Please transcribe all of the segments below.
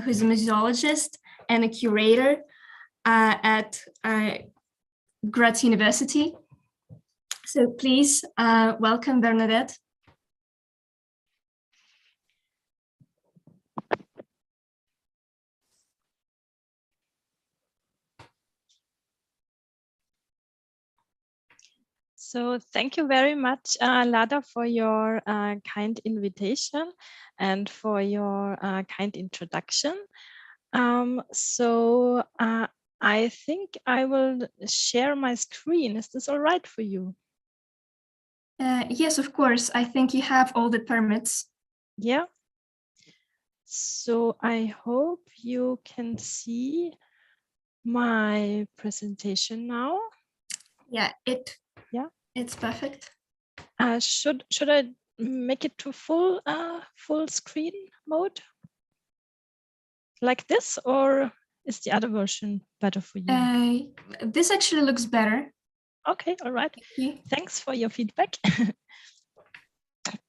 who's a museologist and a curator at Graz University. So please welcome Bernadette. So thank you very much, Lada, for your kind invitation and for your kind introduction. I think I will share my screen. Is this all right for you? Yes, of course. I think you have all the permits. Yeah. So I hope you can see my presentation now. Yeah, it's perfect. Should I make it to full screen mode like this, or is the other version better for you? This actually looks better. Okay, all right. Thanks for your feedback.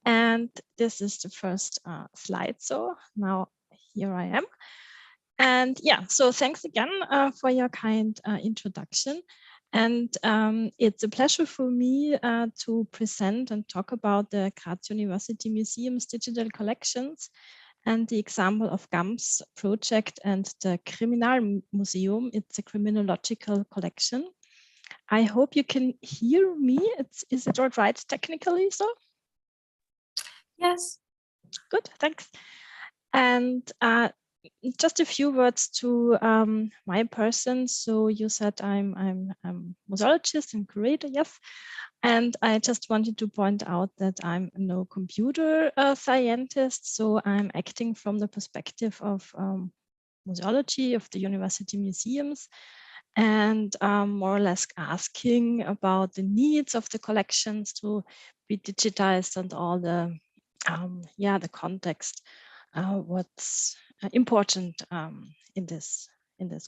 And this is the first slide. So now here I am. And yeah, so thanks again for your kind introduction. And it's a pleasure for me to present and talk about the Graz University Museum's digital collections and the example of GAM's project and the Kriminalmuseum. It's a criminological collection. I hope you can hear me. Is it all right technically so? Yes. Good, thanks. And just a few words to my person. So you said I'm a museologist and curator, yes. And I just wanted to point out that I'm no computer scientist. So I'm acting from the perspective of museology of the university museums and more or less asking about the needs of the collections to be digitized and all the the context, what's important in this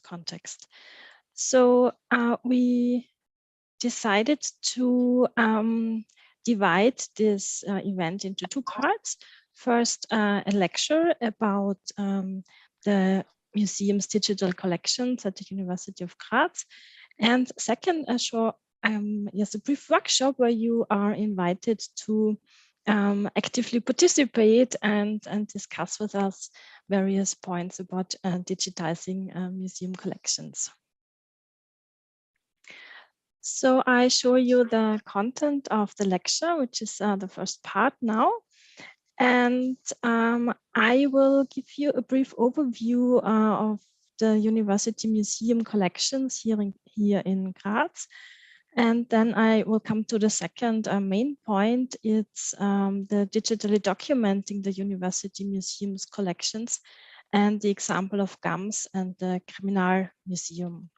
context. So we decided to divide this event into two parts. First, a lecture about the museum's digital collections at the University of Graz. And second, a brief workshop where you are invited to actively participate and discuss with us various points about digitizing museum collections. So I show you the content of the lecture, which is the first part now. And I will give you a brief overview of the University Museum collections here in Graz. And then I will come to the second main point. It's the digitally documenting the University Museum's collections and the example of GAMS and the Kriminalmuseum.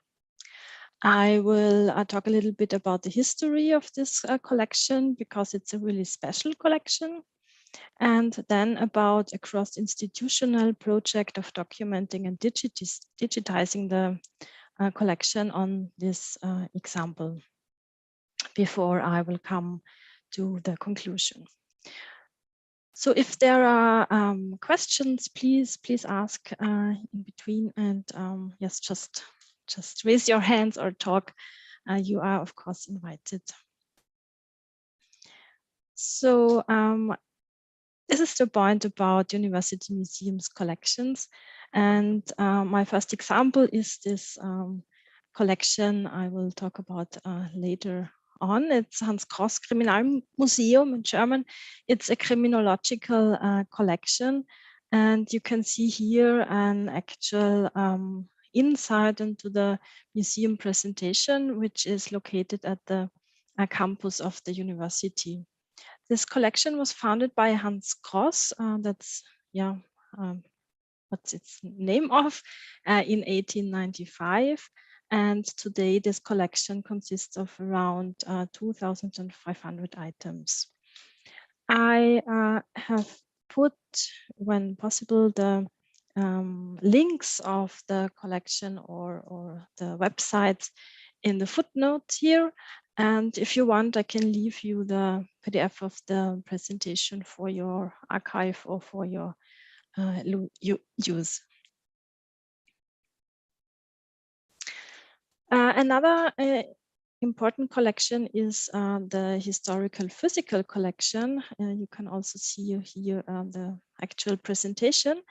I will talk a little bit about the history of this collection because it's a really special collection. And then about a cross-institutional project of documenting and digitizing the collection on this example before I will come to the conclusion. So if there are questions, please ask in between, and yes, just raise your hands or talk. You are of course invited. So this is the point about University Museums collections. And my first example is this collection I will talk about later on. It's Hans Gross Kriminalmuseum in German. It's a criminological collection. And you can see here an actual insight into the museum presentation, which is located at the campus of the university. This collection was founded by Hans Gross, that's what's its name of, in 1895. And today this collection consists of around 2,500 items. I have put, when possible, the links of the collection or the websites in the footnotes here. And if you want, I can leave you the PDF of the presentation for your archive or for your use. Another important collection is the historical physical collection. You can also see here the actual presentation.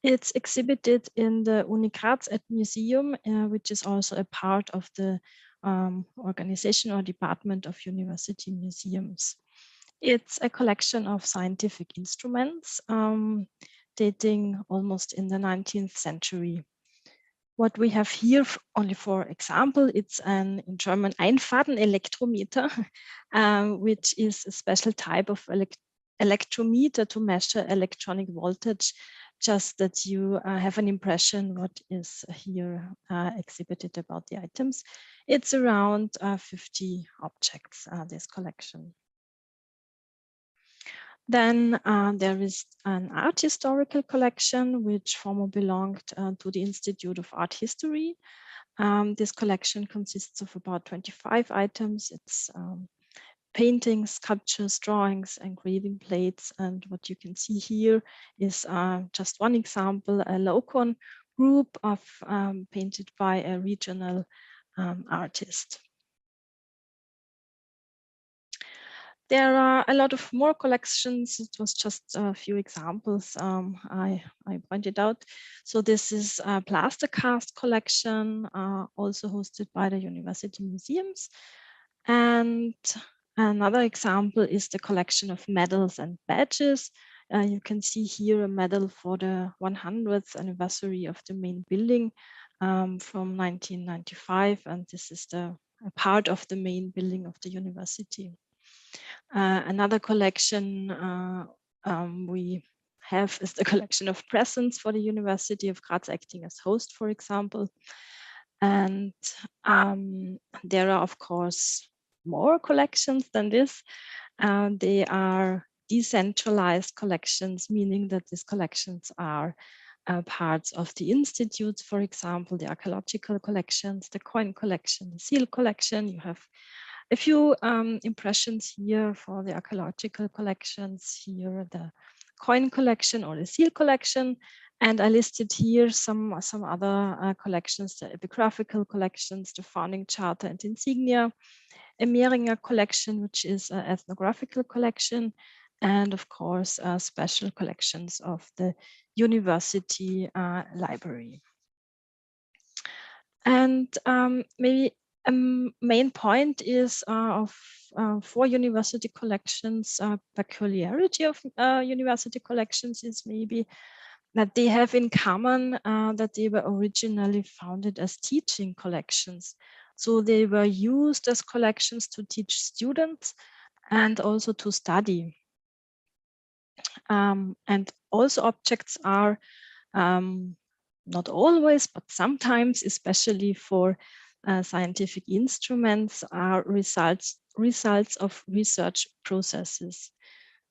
It's exhibited in the Uni Graz at Museum, which is also a part of the organization or department of university museums. It's a collection of scientific instruments dating almost in the 19th century. What we have here, only for example, it's in German Einfaden-Elektrometer, which is a special type of electrometer to measure electronic voltage, just that you have an impression what is here exhibited about the items. It's around 50 objects, this collection. Then there is an art historical collection, which formerly belonged to the Institute of Art History. This collection consists of about 25 items. It's paintings, sculptures, drawings, engraving plates. And what you can see here is just one example, a Locon group of painted by a regional artist. There are a lot of more collections. It was just a few examples I pointed out. So this is a plaster cast collection, also hosted by the university museums. And another example is the collection of medals and badges. You can see here a medal for the 100th anniversary of the main building from 1995. And this is a part of the main building of the university. Another collection we have is the collection of presents for the University of Graz, acting as host, for example. And there are, of course, more collections than this. They are decentralized collections, meaning that these collections are parts of the institutes, for example, the archaeological collections, the coin collection, the seal collection. You have a few impressions here for the archaeological collections, here the coin collection or the seal collection. And I listed here some other collections, the epigraphical collections, the founding charter and insignia, a Mehringer collection, which is an ethnographical collection, and of course, special collections of the university library. And maybe a main point is for university collections, peculiarity of university collections is maybe that they have in common that they were originally founded as teaching collections. So they were used as collections to teach students and also to study. And also objects are not always, but sometimes, especially for scientific instruments, are results of research processes.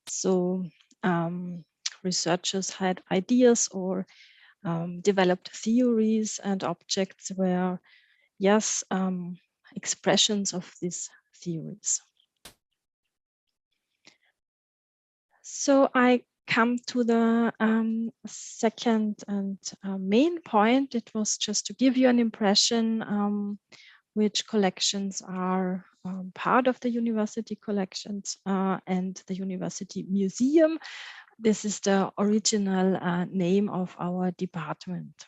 So researchers had ideas or developed theories, and objects were, yes, expressions of these theories. So I come to the second and main point. It was just to give you an impression which collections are part of the university collections and the university museum. This is the original name of our department.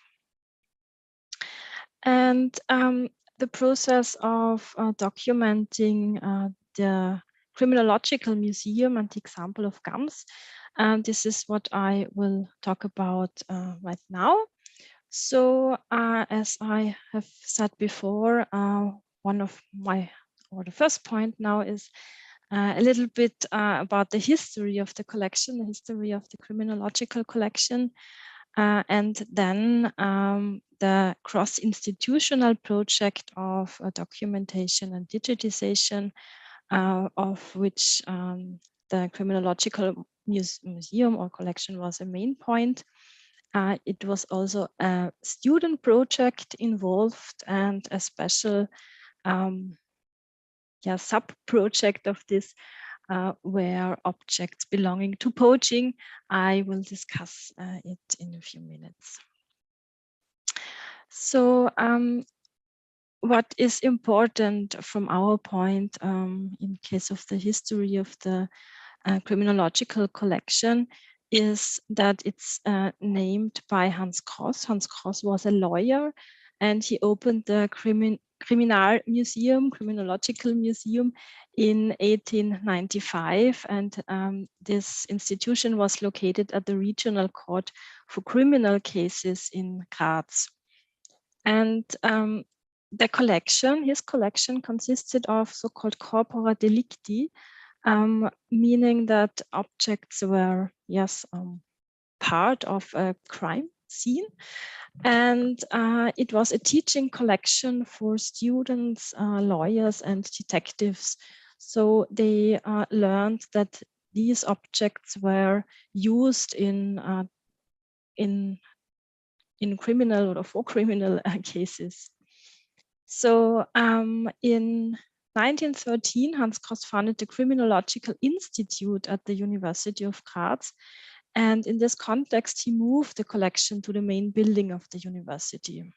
And the process of documenting the Criminological Museum and the example of GAMS. This is what I will talk about right now. So as I have said before, the first point now is a little bit about the history of the collection, the history of the criminological collection, and then the cross-institutional project of documentation and digitization, of which the Criminological Museum or collection was a main point. It was also a student project involved and a special sub-project of this were objects belonging to poaching. I will discuss it in a few minutes. So what is important from our point in case of the history of the criminological collection is that it's named by Hans Cross. Hans Cross was a lawyer, and he opened the Criminological Museum in 1895, and this institution was located at the Regional Court for Criminal Cases in Graz. And his collection consisted of so-called corpora delicti, meaning that objects were, yes, part of a crime scene. And it was a teaching collection for students, lawyers, and detectives. So they learned that these objects were used in criminal or for criminal cases. So in 1913, Hans Cross founded the Criminological Institute at the University of Graz. And in this context, he moved the collection to the main building of the university.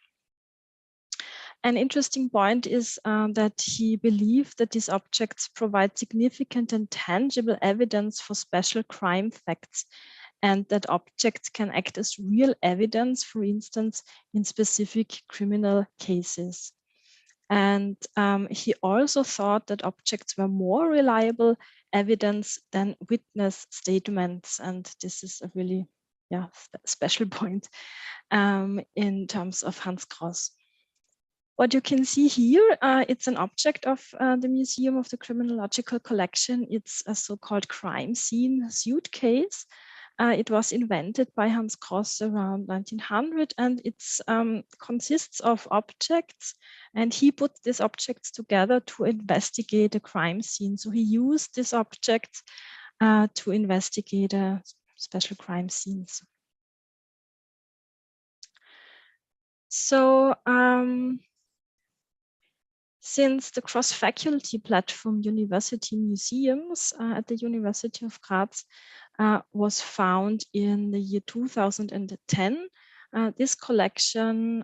An interesting point is that he believed that these objects provide significant and tangible evidence for special crime facts, and that objects can act as real evidence, for instance, in specific criminal cases. And he also thought that objects were more reliable evidence than witness statements. And this is a really special point in terms of Hans Cross. What you can see here, it's an object of the Museum of the Criminological Collection. It's a so-called crime scene suitcase. It was invented by Hans Cross around 1900, and it consists of objects, and he put these objects together to investigate a crime scene. So he used these objects to investigate special crime scenes. So since the cross-faculty platform University Museums at the University of Graz was found in the year 2010, this collection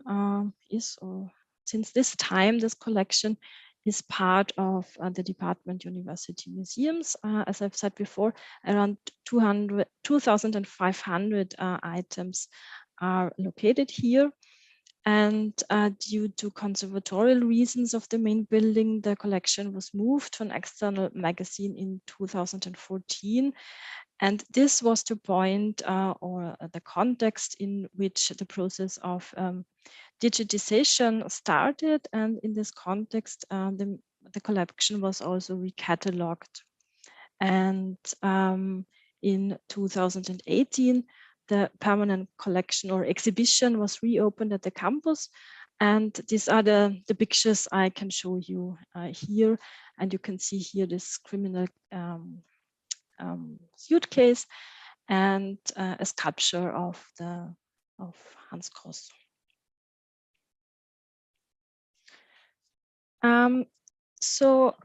since this time, this collection is part of the department University Museums. As I've said before, around 2,500 items are located here. And due to conservatorial reasons of the main building, the collection was moved to an external magazine in 2014. And this was the point or the context in which the process of digitization started. And in this context, the collection was also recatalogued. And in 2018, the permanent collection or exhibition was reopened at the campus. And these are the pictures I can show you here. And you can see here this criminal suitcase and a sculpture of Hans Cross. So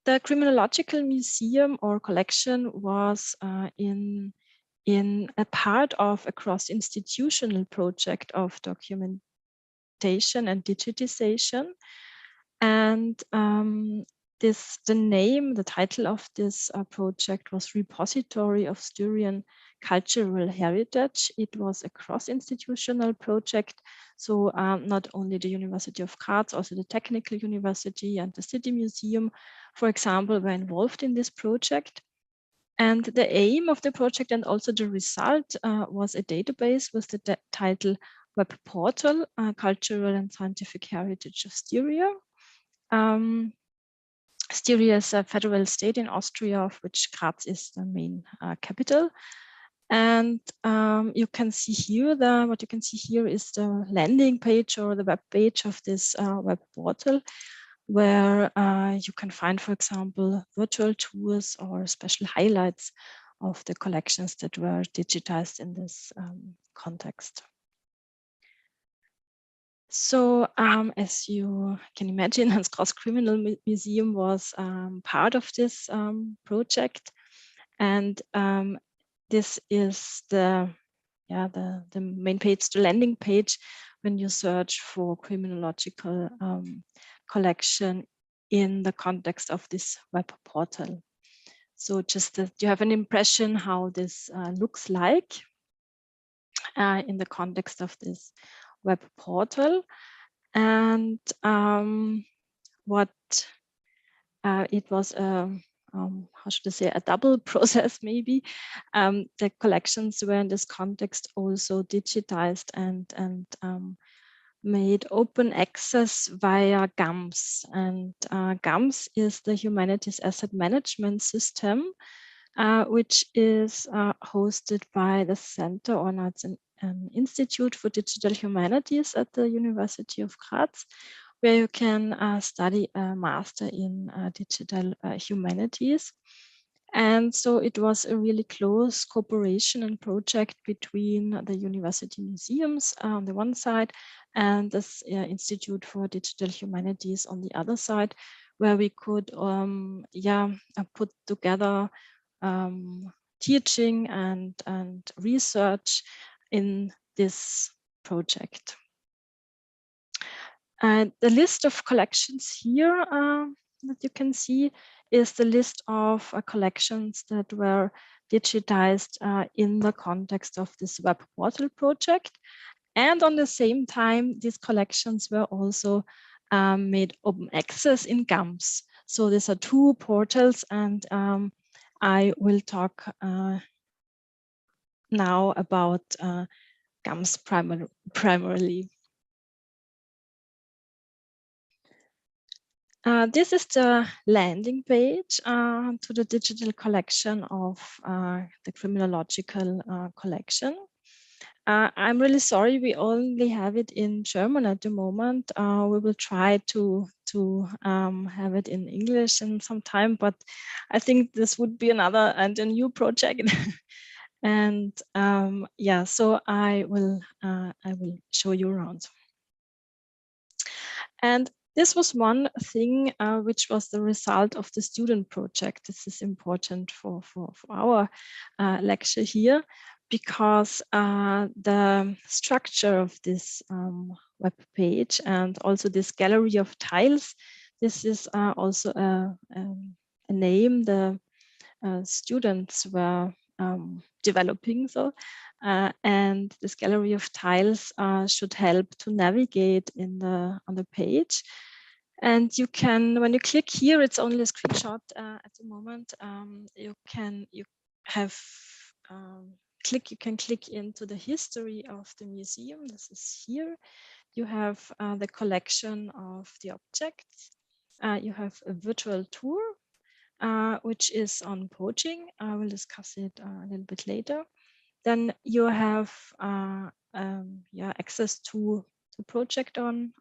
the Criminological Museum or collection was in a part of a cross-institutional project of documentation and digitization. And the title of this project was Repository of Styrian Cultural Heritage. It was a cross-institutional project. So not only the University of Graz, also the Technical University and the City Museum, for example, were involved in this project. And the aim of the project and also the result was a database with the title Web Portal, Cultural and Scientific Heritage of Styria. Styria is a federal state in Austria, of which Graz is the main capital. And you can see here, what you can see here is the landing page or the web page of this web portal, where you can find, for example, virtual tours or special highlights of the collections that were digitized in this context. So as you can imagine, Hans Cross Criminal Museum was part of this project. And this is the main page, the landing page when you search for criminological collection in the context of this web portal. So just that you have an impression how this looks like in the context of this web portal. And what it was how should I say, a double process maybe. The collections were in this context also digitized and made open access via GAMS. And GAMS is the Humanities Asset Management System, which is hosted by the Center, or no, it's an Institute for Digital Humanities at the University of Graz, where you can study a master in digital humanities. And so it was a really close cooperation and project between the university museums on the one side and this Institute for Digital Humanities on the other side, where we could put together teaching and research in this project. And the list of collections here that you can see is the list of collections that were digitized in the context of this web portal project. And on the same time, these collections were also made open access in GAMS. So these are two portals, and I will talk now about GAMS primarily. This is the landing page to the digital collection of the criminological collection. I'm really sorry, we only have it in German at the moment. We will try to have it in English in some time, but I think this would be another and a new project. And yeah, so I will show you around. And this was one thing which was the result of the student project. This is important for our lecture here, because the structure of this web page and also this gallery of tiles, this is also a name the students were developing. So and this gallery of tiles should help to navigate on the page. And you can, when you click here, it's only a screenshot at the moment. You can click into the history of the museum. This is here. You have the collection of the objects. You have a virtual tour, which is on poaching. I will discuss it a little bit later. Then you have access to the project on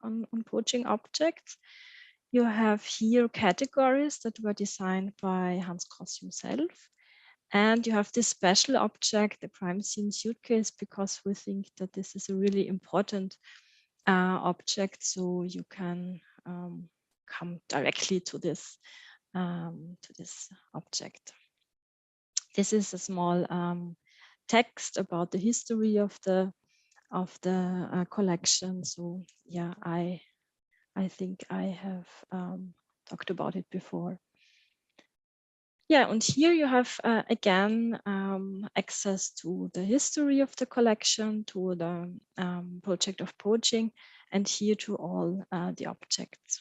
poaching objects. You have here categories that were designed by Hans Kross himself. And you have this special object, the crime scene suitcase, because we think that this is a really important object. So you can come directly to this object. This is a small text about the history of the collection. So yeah, I think I have talked about it before. Yeah, and here you have again access to the history of the collection, to the project of poaching, and here to all the objects.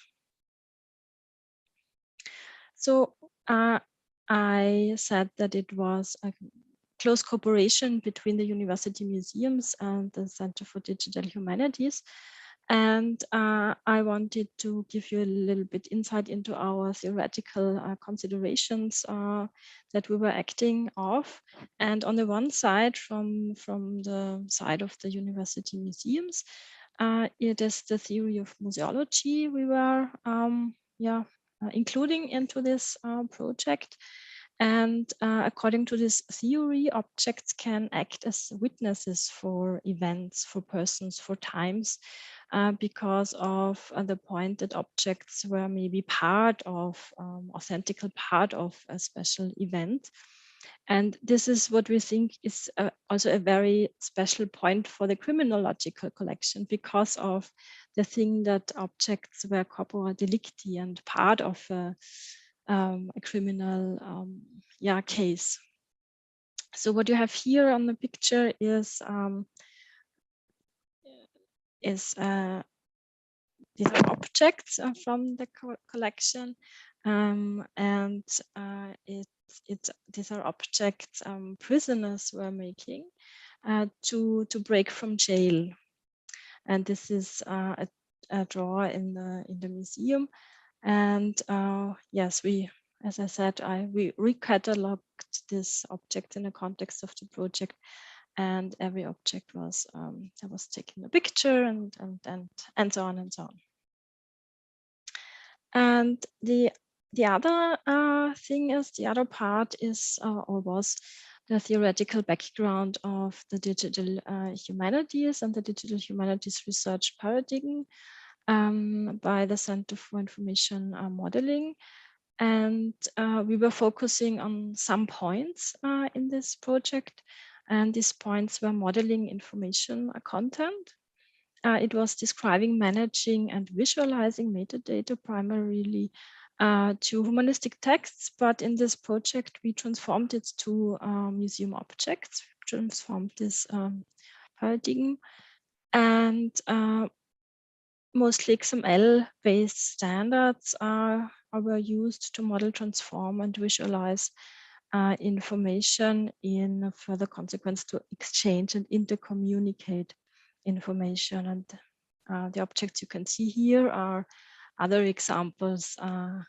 So I said that it was a close cooperation between the university museums and the Center for Digital Humanities. And I wanted to give you a little bit insight into our theoretical considerations that we were acting off. And on the one side, from the side of the university museums, it is the theory of museology we were including into this project. And according to this theory, objects can act as witnesses for events, for persons, for times, because of the point that objects were maybe part of, authentical part of a special event. And this is what we think is also a very special point for the criminological collection, because of the thing that objects were corpora delicti and part of a criminal case. So what you have here on the picture is these are objects from the collection, and these are objects prisoners were making to break from jail. And this is a drawer in the museum. And yes, as I said, we recatalogued this object in the context of the project, and every object was there was taken a picture and so on and so on. And the other thing is, the other part is or was the theoretical background of the digital humanities and the digital humanities research paradigm by the Center for Information Modeling. And we were focusing on some points in this project, and these points were modeling information content. It was describing, managing, and visualizing metadata primarily to humanistic texts, but in this project we transformed it to museum objects, transformed this paradigm, and mostly XML-based standards were used to model, transform, and visualize information, in further consequence to exchange and intercommunicate information. And the objects you can see here are other examples of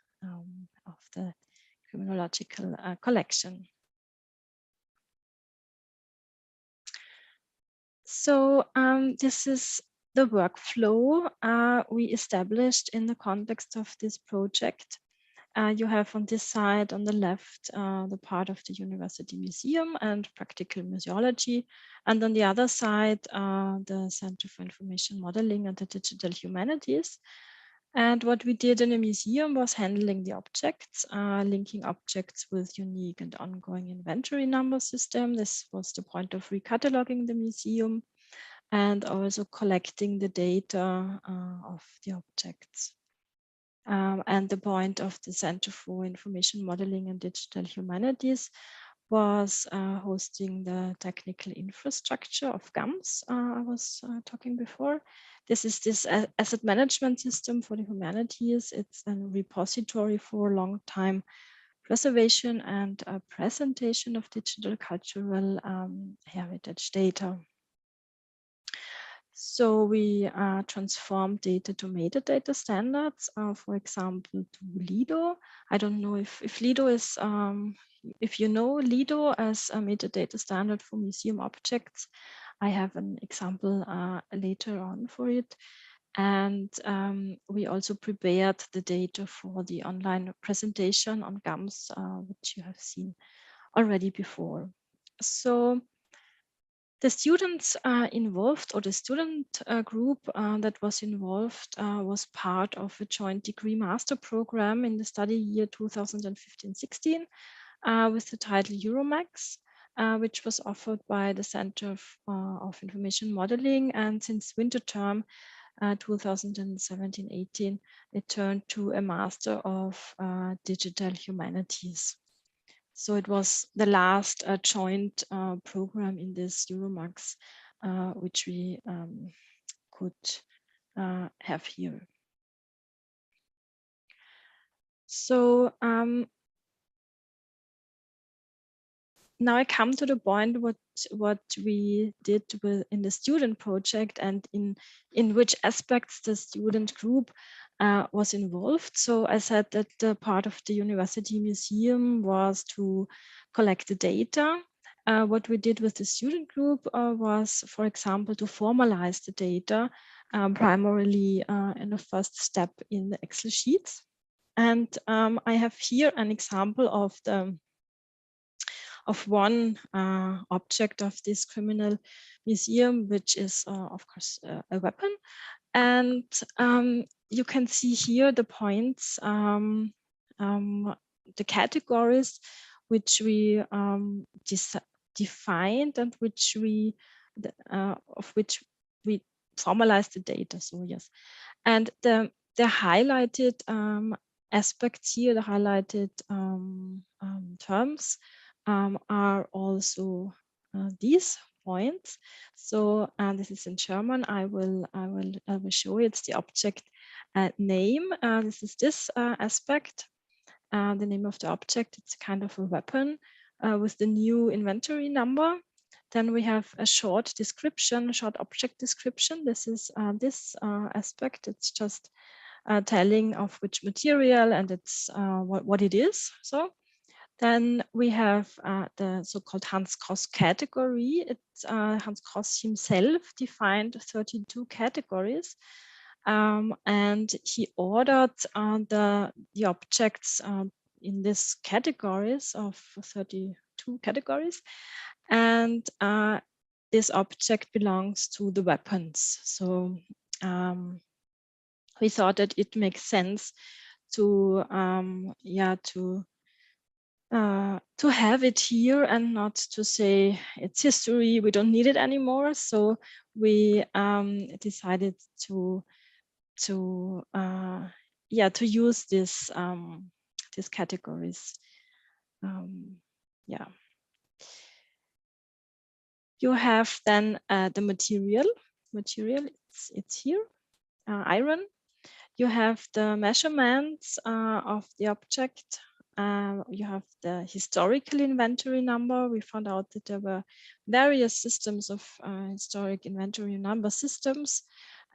the criminological collection. So this is the workflow we established in the context of this project. You have on this side on the left the part of the University Museum and practical museology, and on the other side the Center for Information Modeling and the Digital Humanities. And what we did in the museum was handling the objects, linking objects with unique and ongoing inventory number system. This was the point of recataloguing the museum, and also collecting the data of the objects. And the point of the Center for Information Modeling and Digital Humanities was hosting the technical infrastructure of GAMS I was talking before. This is this asset management system for the humanities. It's a repository for long-time preservation and presentation of digital cultural heritage data. So we transformed data to metadata standards, for example, to Lido. I don't know if Lido is, if you know Lido as a metadata standard for museum objects. I have an example later on for it. And we also prepared the data for the online presentation on GAMS, which you have seen already before. So the students involved, or the student group that was involved, was part of a joint degree master program in the study year 2015-16 with the title Euromax, which was offered by the Center of Information Modeling. And since winter term 2017-18, it turned to a Master of Digital Humanities. So it was the last joint program in this Euromax, which we could have here. So now I come to the point what we did in the student project, and in which aspects the student group was involved. So I said that the part of the University Museum was to collect the data. What we did with the student group was, for example, to formalize the data, primarily in the first step in the Excel sheets. And I have here an example of one object of this criminal museum, which is, of course, a weapon. And you can see here the points, the categories which we defined and of which we formalized the data. So yes, and the highlighted aspects here, the highlighted terms are also these points. So this is in German. I will show you. It's the object name. This is this aspect. The name of the object. It's kind of a weapon with the new inventory number. Then we have a short description, a short object description. This is this aspect. It's just telling of which material and it's what it is. So then we have the so-called Hans Koss category. It's Hans Koss himself defined 32 categories. And he ordered the objects in these categories of 32 categories. And this object belongs to the weapons. So we thought that it makes sense to have it here and not to say it's history, we don't need it anymore. So we decided to use this these categories. You have then the material. It's here, iron. You have the measurements of the object. You have the historical inventory number. We found out that there were various systems of historic inventory number systems.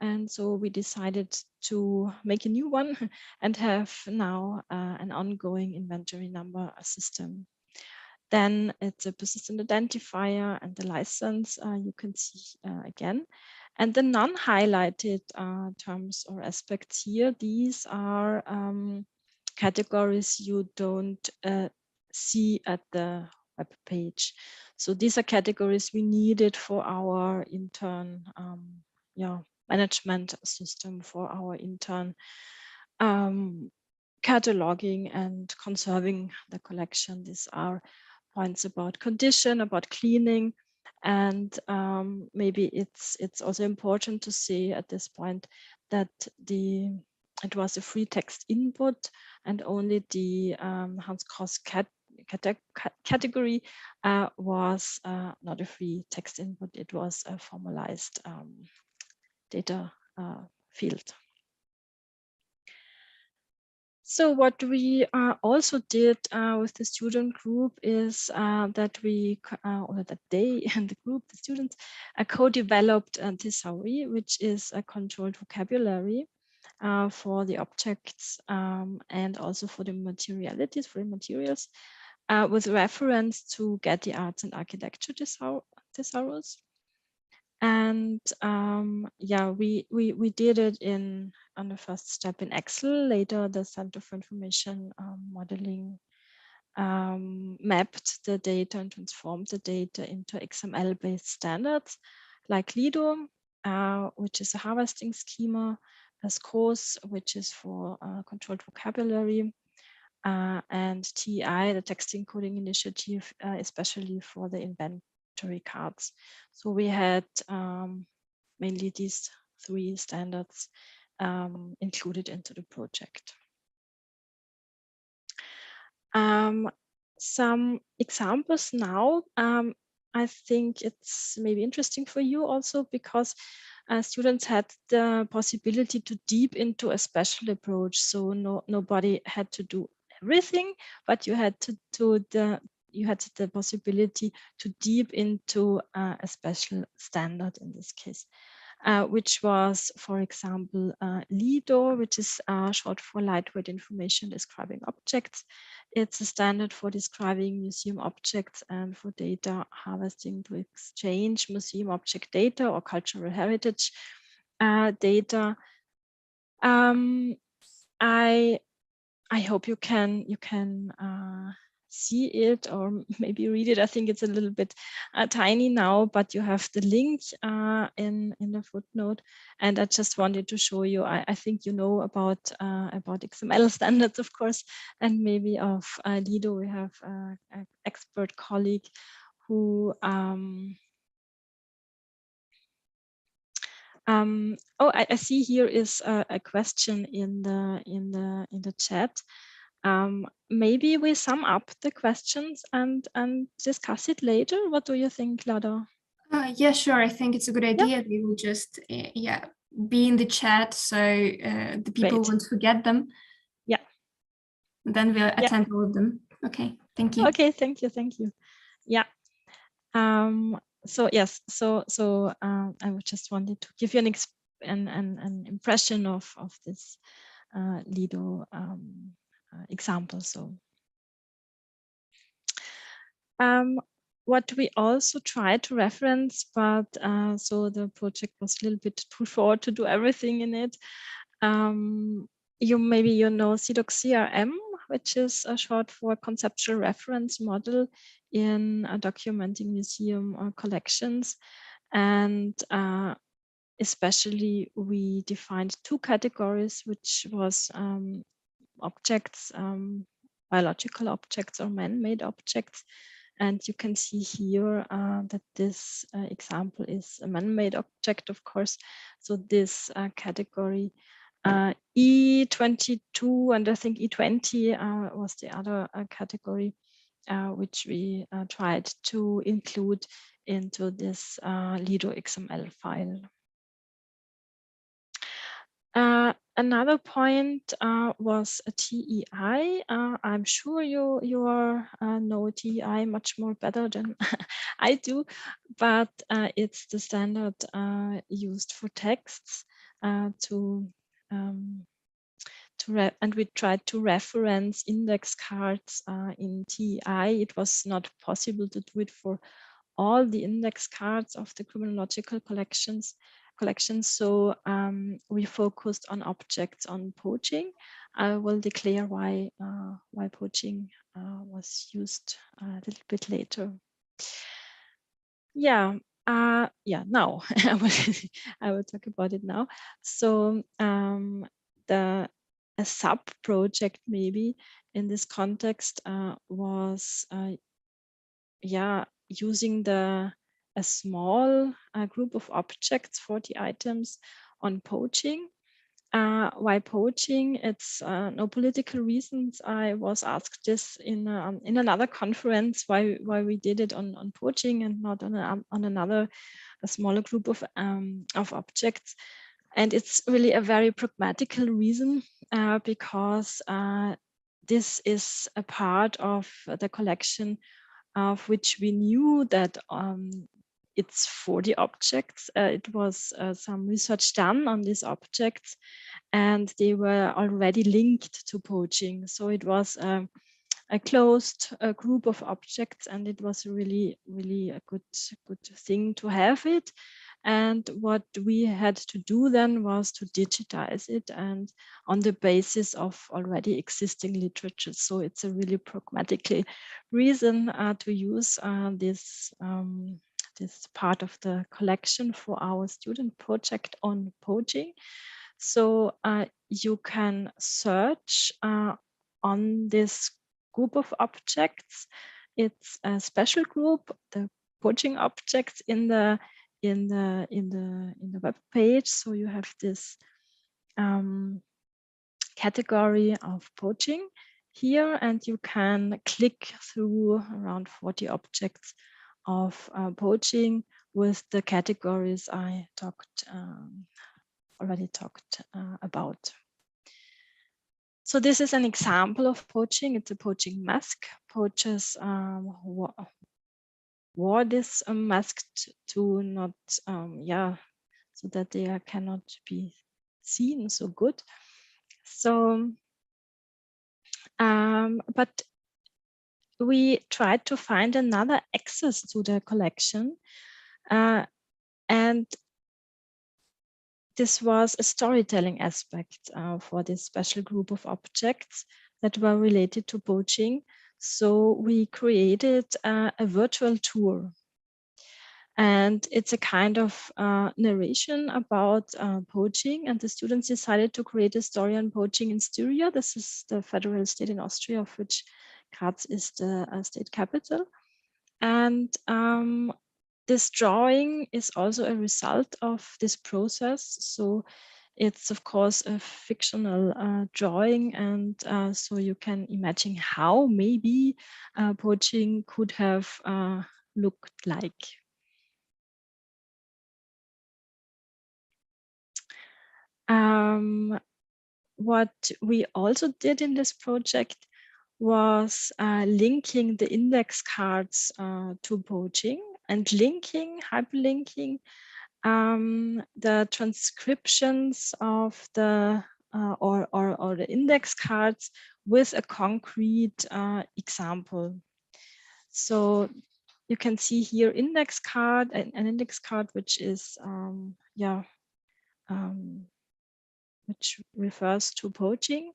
And so we decided to make a new one and have now an ongoing inventory number system. Then it's a persistent identifier and the license you can see again. And the non-highlighted terms or aspects here, these are categories you don't see at the web page. So these are categories we needed for our intern management system, for our intern cataloging and conserving the collection. These are points about condition, about cleaning, and maybe it's also important to say at this point that it was a free text input, and only the Hans Koss category was not a free text input. It was a formalized data field. So what we also did with the student group is that we, or that they and the group, the students, co-developed thesauri, which is a controlled vocabulary for the objects and also for the materialities, for the materials, with reference to Getty Arts and Architecture thesaurus. And we did it on the first step in Excel. Later, the Center for Information Modeling mapped the data and transformed the data into XML-based standards like Lido, which is a harvesting schema, SCOS, which is for controlled vocabulary, and TI, the text encoding initiative, especially for the inventory cards. So we had mainly these three standards included into the project. Some examples now. I think it's maybe interesting for you also because students had the possibility to deep into a special approach. So nobody had to do everything, but you had the possibility to deep into a special standard in this case, which was, for example, LIDO, which is short for lightweight information describing objects. It's a standard for describing museum objects and for data harvesting to exchange museum object data or cultural heritage data. I hope you can see it or maybe read it. I think it's a little bit tiny now, but you have the link in the footnote. And I just wanted to show you, I think you know about XML standards, of course, and maybe of Lido. We have an expert colleague who I see here is a question in the chat. Maybe we sum up the questions and discuss it later. What do you think, Lada? Yeah, sure. I think it's a good idea. We will just be in the chat, so the people won't forget them. Yeah. Then we'll attend all of them. Okay. Thank you. Okay. Thank you. Yeah. So yes. So I just wanted to give you an impression of this Lido example. So. What we also tried to reference, but so the project was a little bit too short to do everything in it. Maybe you know CDOC CRM, which is a short for conceptual reference model in documenting museum collections. And especially we defined two categories, which was objects, biological objects or man-made objects. And you can see here that this example is a man-made object, of course. So this category E22 and I think E20 was the other category which we tried to include into this Lido XML file. Another point was a TEI. I'm sure you know TEI much more better than I do, but it's the standard used for texts and we tried to reference index cards in TEI. It was not possible to do it for all the index cards of the criminological collections. So we focused on objects on poaching. I will declare why poaching was used a little bit later. Yeah, now I will talk about it now. So a sub project maybe in this context was using a small group of objects, 40 items on poaching. Why poaching? It's no political reasons. I was asked this in another conference why we did it on poaching and not on another a smaller group of objects. And it's really a very pragmatical reason because this is a part of the collection of which we knew that it's 40 objects. It was some research done on these objects and they were already linked to poaching. So it was a closed group of objects and it was really a good thing to have it. And what we had to do then was to digitize it and on the basis of already existing literature. So it's a really pragmatic reason to use this part of the collection for our student project on poaching. So you can search on this group of objects. It's a special group, the poaching objects in the web page. So you have this category of poaching here, and you can click through around 40 objects of poaching with the categories I already talked about. So this is an example of poaching. It's a poaching mask. Poachers wore this mask to not, so that they cannot be seen so good. So, but we tried to find another access to the collection, and this was a storytelling aspect for this special group of objects that were related to poaching. So we created a virtual tour. And it's a kind of narration about poaching. And the students decided to create a story on poaching in Styria. This is the federal state in Austria, of which Graz is the state capital. And this drawing is also a result of this process. So it's, of course, a fictional drawing. And so you can imagine how maybe poaching could have looked like. What we also did in this project was linking the index cards to poaching and hyperlinking the transcriptions of the or the index cards with a concrete example. So you can see here index card, an index card which is which refers to poaching,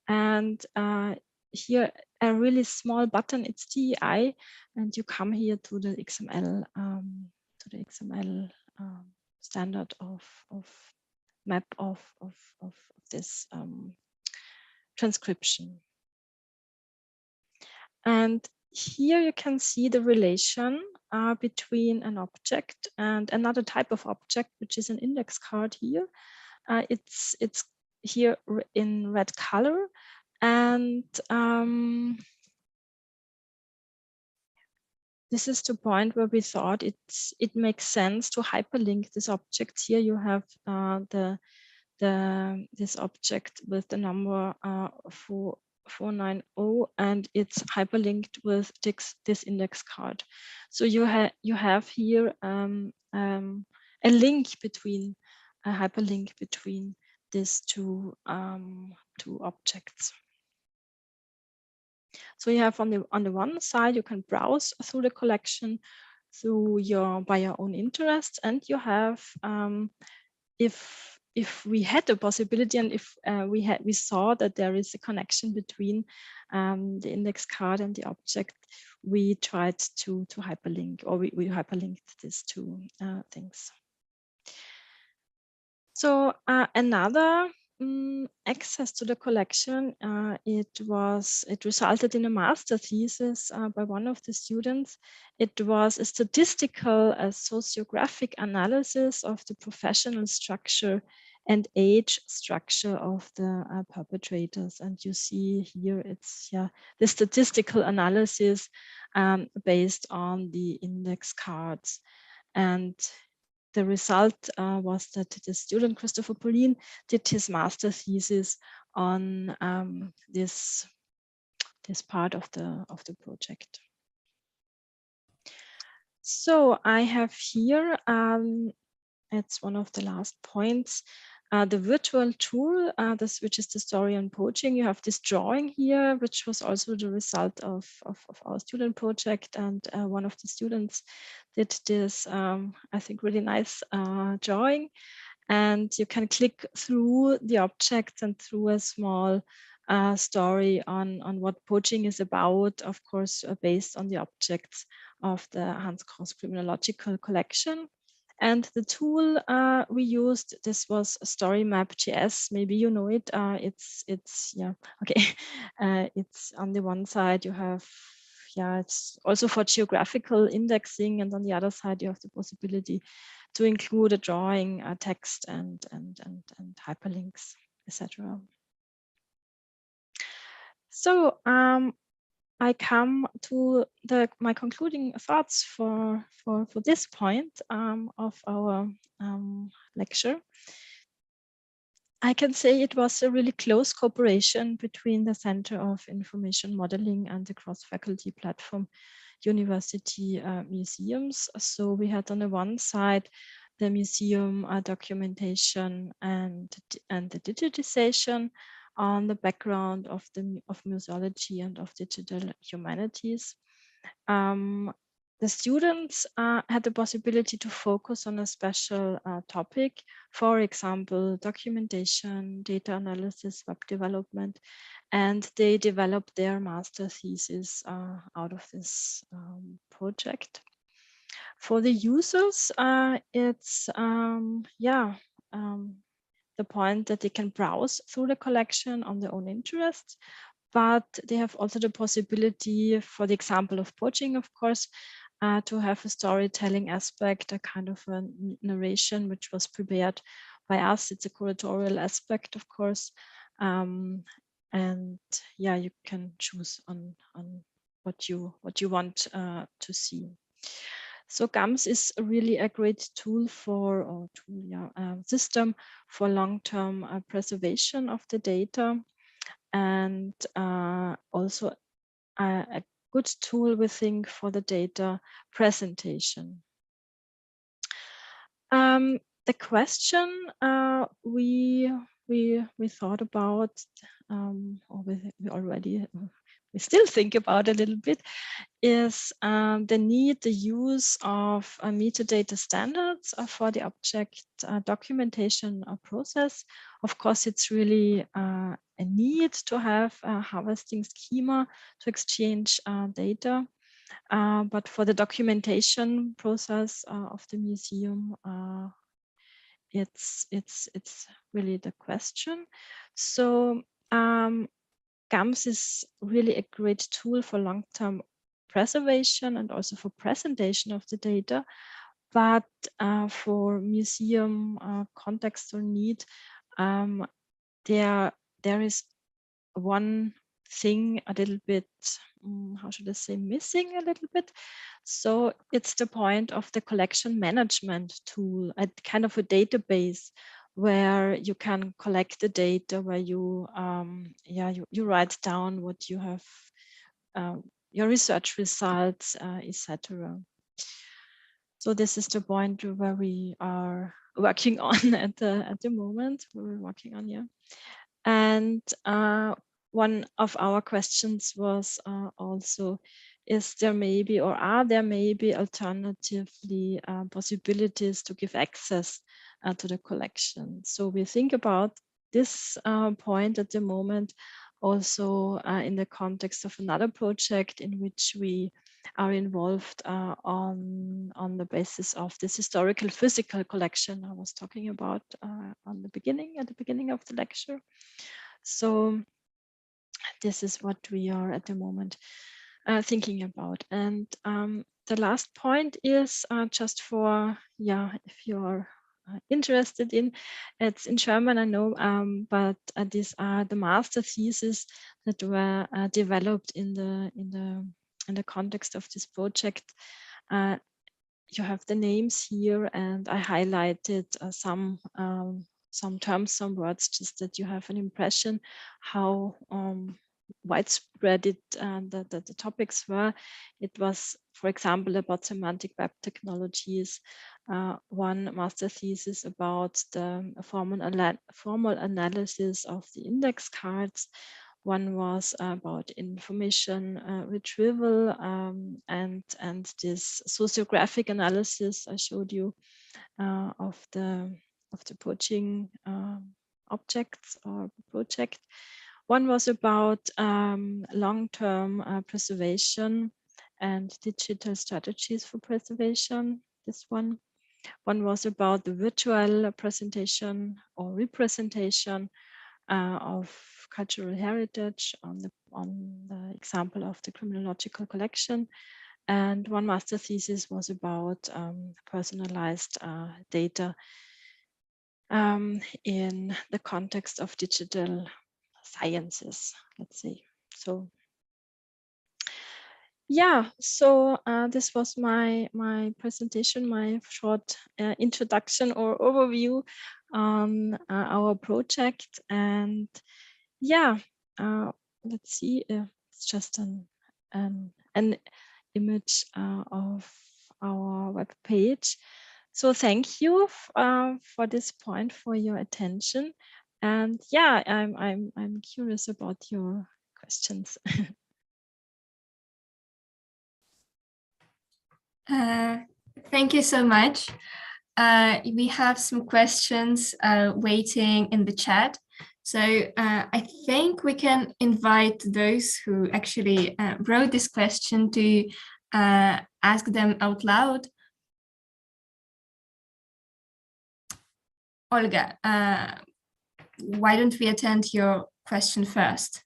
and here a really small button, it's TEI, and you come here to the XML standard of map of this transcription. And here you can see the relation between an object and another type of object, which is an index card here. It's here in red color, and this is the point where we thought it makes sense to hyperlink this object. Here you have this object with the number 490, and it's hyperlinked with this index card. So you have here a hyperlink between these two objects. So you have on the one side, you can browse through the collection by your own interests, and you have if we had the possibility, and if we saw that there is a connection between the index card and the object, we tried to hyperlink, or we hyperlinked these two things. So another access to the collection, it resulted in a master thesis by one of the students. It was a statistical, sociographic analysis of the professional structure and age structure of the perpetrators. And you see here, it's the statistical analysis based on the index cards. And the result was that the student Christopher Pauline did his master thesis on this part of the project. So I have here, it's one of the last points, the virtual tour, which is the story on poaching. You have this drawing here, which was also the result of our student project. And one of the students did this, I think, really nice drawing. And you can click through the objects and through a small story on what poaching is about, of course, based on the objects of the Hans Kraus Criminological Collection. And the tool we used, this was StoryMap.js. Maybe you know it. It's on the one side you have, it's also for geographical indexing, and on the other side you have the possibility to include a drawing, a text, and hyperlinks, etc. So I come to my concluding thoughts for this point of our lecture. I can say it was a really close cooperation between the Center of Information Modeling and the cross-faculty platform University Museums. So we had on the one side the museum documentation and the digitization on the background of museology and of digital humanities. the students had the possibility to focus on a special topic, for example, documentation, data analysis, web development, and they developed their master thesis out of this project. For the users, it's the point that they can browse through the collection on their own interests, but they have also the possibility, for the example of poaching, of course, to have a storytelling aspect, a kind of a narration which was prepared by us. It's a curatorial aspect, of course. And yeah, you can choose on what you want to see. So GAMS is really a great tool for, system for long-term preservation of the data, and also a good tool, we think, for the data presentation. The question we thought about, or we still think about a little bit, is the use of metadata standards for the object documentation process. Of course, it's really a need to have a harvesting schema to exchange data. But for the documentation process of the museum, it's really the question. So GAMS is really a great tool for long-term preservation and also for presentation of the data. But for museum context or need, there is one thing a little bit, how should I say, missing a little bit. So it's the point of the collection management tool, a kind of a database where you can collect the data, where you you write down what you have, your research results, etc. So this is the point where we are working on at the moment. We're working on, yeah. And one of our questions was also, is there maybe, or are there maybe alternatively possibilities to give access to the collection? So we think about this point at the moment also in the context of another project in which we are involved on the basis of this historical physical collection I was talking about at the beginning of the lecture. So this is what we are at the moment thinking about. And the last point is just for, if you're interested in, it's in German, I know, but these are the master theses that were developed in the context of this project. You have the names here, and I highlighted some terms, some words, just that you have an impression how widespread the topics were. It was, for example, about semantic web technologies, one master thesis about the formal analysis of the index cards. One was about information retrieval and this sociographic analysis I showed you of the poaching objects or project. One was about long-term preservation and digital strategies for preservation. This one. One was about the virtual presentation or representation of cultural heritage on the example of the criminological collection. And one master thesis was about personalized data in the context of digital sciences, let's say. So yeah, so this was my presentation, my short introduction or overview on our project. And yeah, let's see, it's just an image of our web page. So thank you for this point, for your attention. And yeah, I'm curious about your questions. Thank you so much. We have some questions waiting in the chat. So I think we can invite those who actually wrote this question to ask them out loud. Olga, why don't we attend your question first?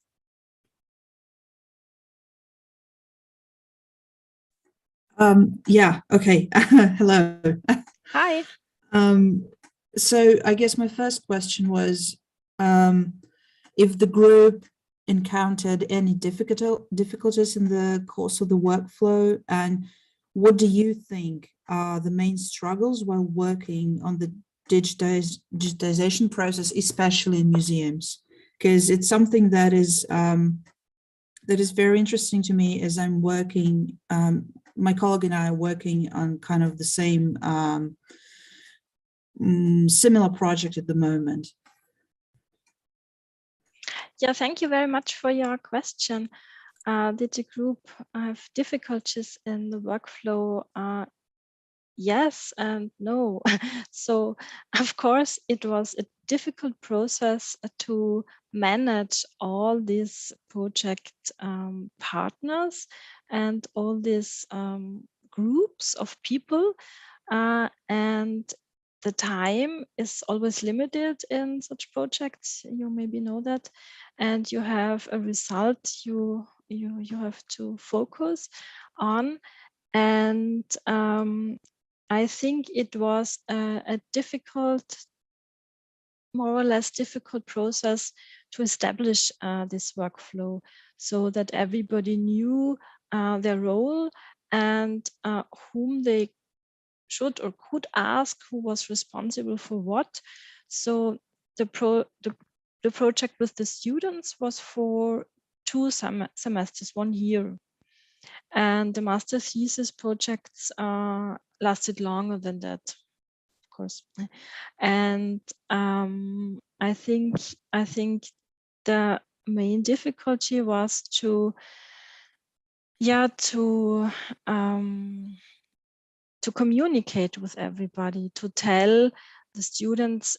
Yeah, okay. Hello. Hi. So I guess my first question was if the group encountered any difficulties in the course of the workflow, and what do you think are the main struggles while working on the digitization process, especially in museums? Because it's something that is very interesting to me as I'm working, my colleague and I are working on kind of the same similar project at the moment. Yeah, thank you very much for your question. Did the group have difficulties in the workflow? Yes and no. So, of course, it was a difficult process to manage all these project partners and all these groups of people. And the time is always limited in such projects. You maybe know that. And you have a result you have to focus on. And I think it was a difficult, more or less difficult process to establish this workflow so that everybody knew their role and whom they should or could ask, who was responsible for what. So the project with the students was for 2 semesters, 1 year. And the master thesis projects lasted longer than that, of course. And I think the main difficulty was to communicate with everybody, to tell the students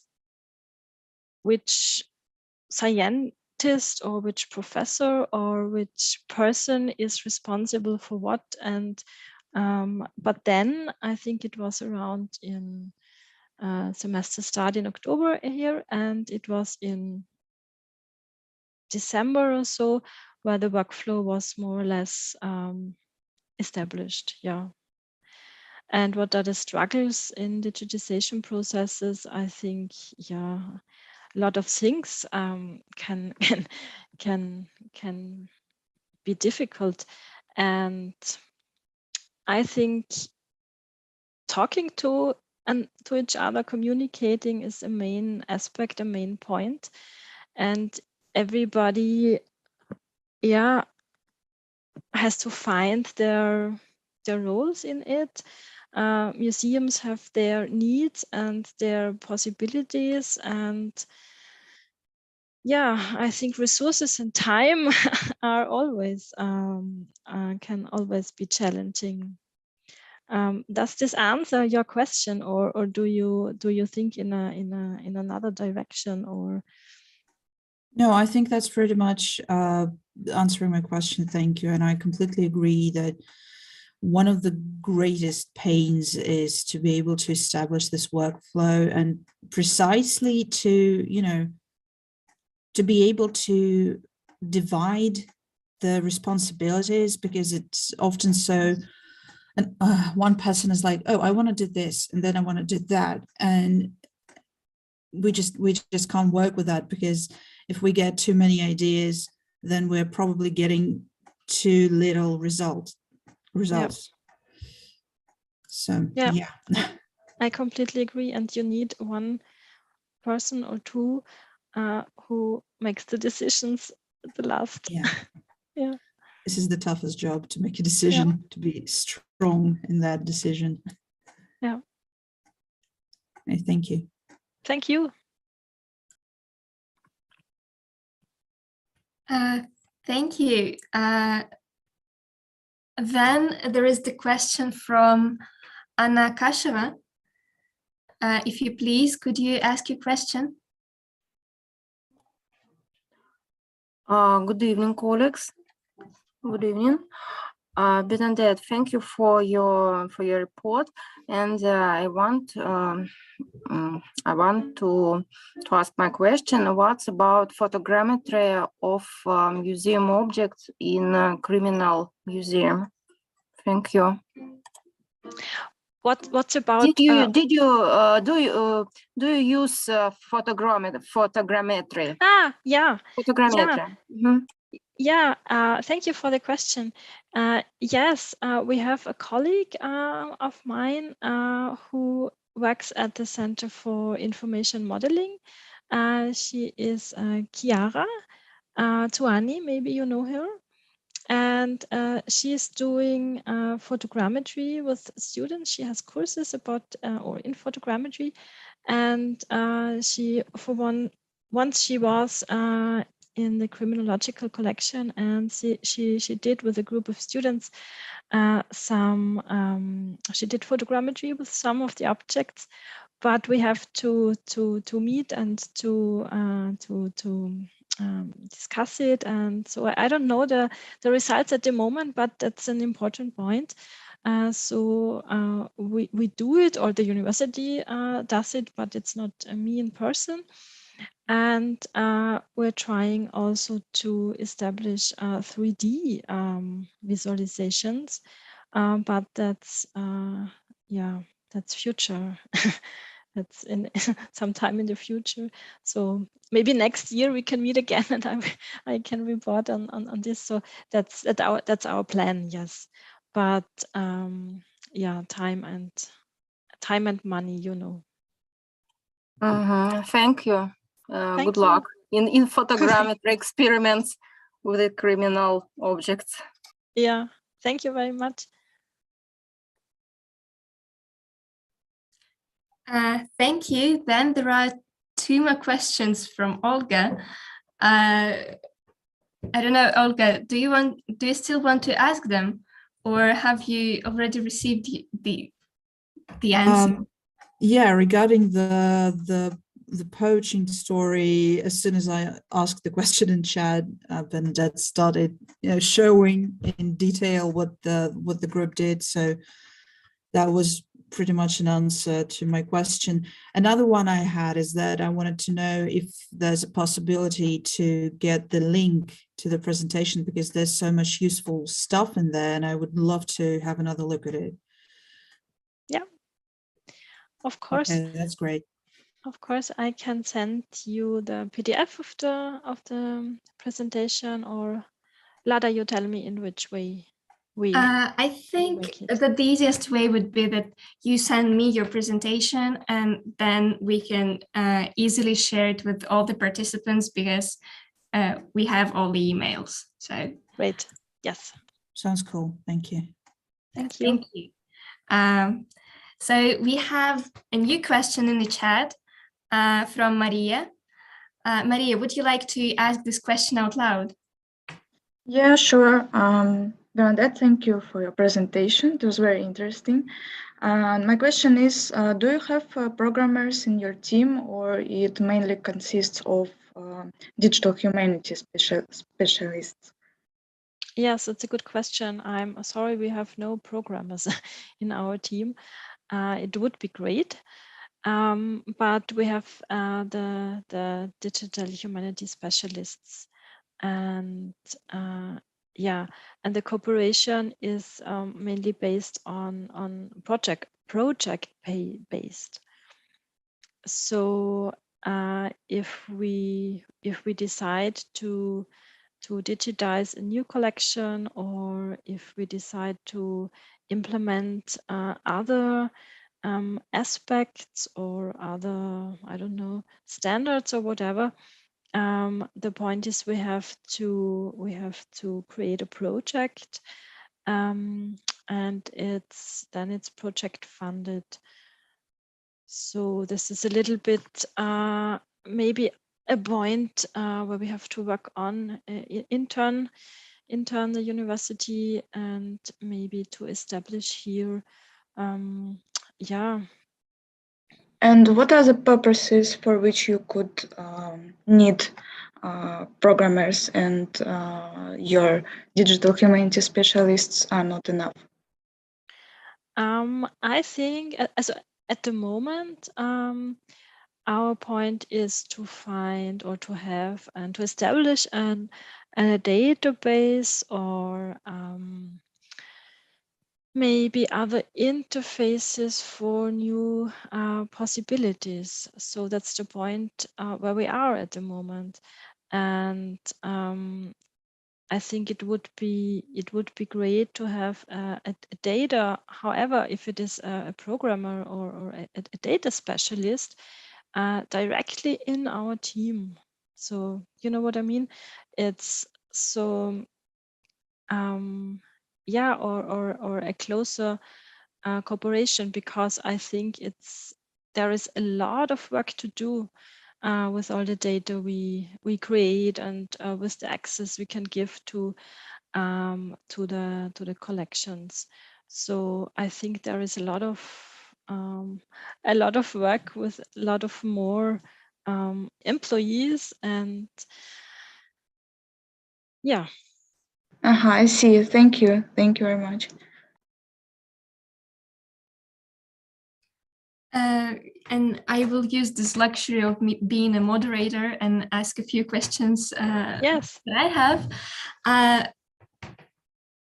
which scientist or which professor or which person is responsible for what. And but then I think it was around in semester start in October here, and it was in December or so where the workflow was more or less established. Yeah. And what are the struggles in digitization processes? I think, yeah, a lot of things can be difficult, and I think talking to each other, communicating is a main aspect, a main point, and everybody, yeah, has to find their roles in it. Museums have their needs and their possibilities, and yeah, I think resources and time are always can always be challenging. Does this answer your question, or do you think in another direction? Or No, I think that's pretty much answering my question. Thank you. And I completely agree that one of the greatest pains is to be able to establish this workflow and precisely to, to be able to divide the responsibilities, because it's often so, and one person is like, oh, I want to do this, and then I want to do that. And we just can't work with that, because if we get too many ideas, then we're probably getting too little results. Yep. So yeah, yeah. I completely agree. And you need one person or two who makes the decisions at the last. Yeah. Yeah. This is the toughest job, to make a decision, to be strong in that decision. Yeah. Okay, thank you. Thank you. Thank you. Then there is the question from Anna Kasheva. If you please, could you ask your question? Good evening, colleagues. Good evening. Bernadette, thank you for your report, and I want to ask my question. What's about photogrammetry of museum objects in a criminal museum? Thank you. What's about? Do you use photogrammetry? Yeah. Photogrammetry. Yeah. Yeah, thank you for the question. Yes, we have a colleague of mine who works at the Center for Information Modeling. She is Chiara Tuani, maybe you know her. And she is doing photogrammetry with students. She has courses about or in photogrammetry. And once she was in the criminological collection, and she did with a group of students she did photogrammetry with some of the objects, but we have to meet and to discuss it. And so I don't know the results at the moment, but that's an important point. So we do it, or the university does it, but it's not me in person. And we're trying also to establish 3D visualizations, but that's that's future. That's in sometime in the future. So maybe next year we can meet again, and I can report on this. So that's our plan. Yes, but yeah, time and money, you know. Thank you. Good luck in photogrammetry experiments with the criminal objects. Yeah, thank you very much. Thank you. Then there are 2 more questions from Olga. I don't know, Olga, do you still want to ask them, or have you already received the answer? Yeah, regarding the poaching story, as soon as I asked the question in chat, Bernadette started showing in detail what the group did. So that was pretty much an answer to my question. Another one I had is that I wanted to know if there's a possibility to get the link to the presentation, because there's so much useful stuff in there, and I would love to have another look at it. Yeah, of course. Okay, that's great. Of course, I can send you the PDF of the presentation, or Lada, you tell me in which way I think that the easiest way would be that you send me your presentation, and then we can easily share it with all the participants, because we have all the emails. So great. Yes. Sounds cool. Thank you. Thank you. Thank you. So we have a new question in the chat from Maria. Maria, would you like to ask this question out loud? Yeah, sure. Bernadette, thank you for your presentation. It was very interesting. My question is, do you have programmers in your team, or it mainly consists of digital humanities specialists? Yes, it's a good question. I'm sorry we have no programmers in our team. It would be great. But we have the digital humanities specialists, and yeah, and the cooperation is mainly based on project based. So if we decide to digitize a new collection, or if we decide to implement other aspects or other, I don't know, standards or whatever, the point is we have to create a project, and it's project funded. So this is a little bit maybe a point where we have to work on internal university, and maybe to establish here, yeah. And what are the purposes for which you could need programmers and your digital humanities specialists are not enough? I think at the moment, our point is to find or to have and to establish a database or maybe other interfaces for new possibilities. So that's the point where we are at the moment. And I think it would be great to have a data. However, if it is a programmer or a data specialist directly in our team. So you know what I mean? It's so yeah, or a closer cooperation, because I think there is a lot of work to do with all the data we create, and with the access we can give to the collections. So I think there is a lot of work with a lot of more employees, and yeah. I see. Thank you very much. And I will use this luxury of me being a moderator and ask a few questions Yes. that I have.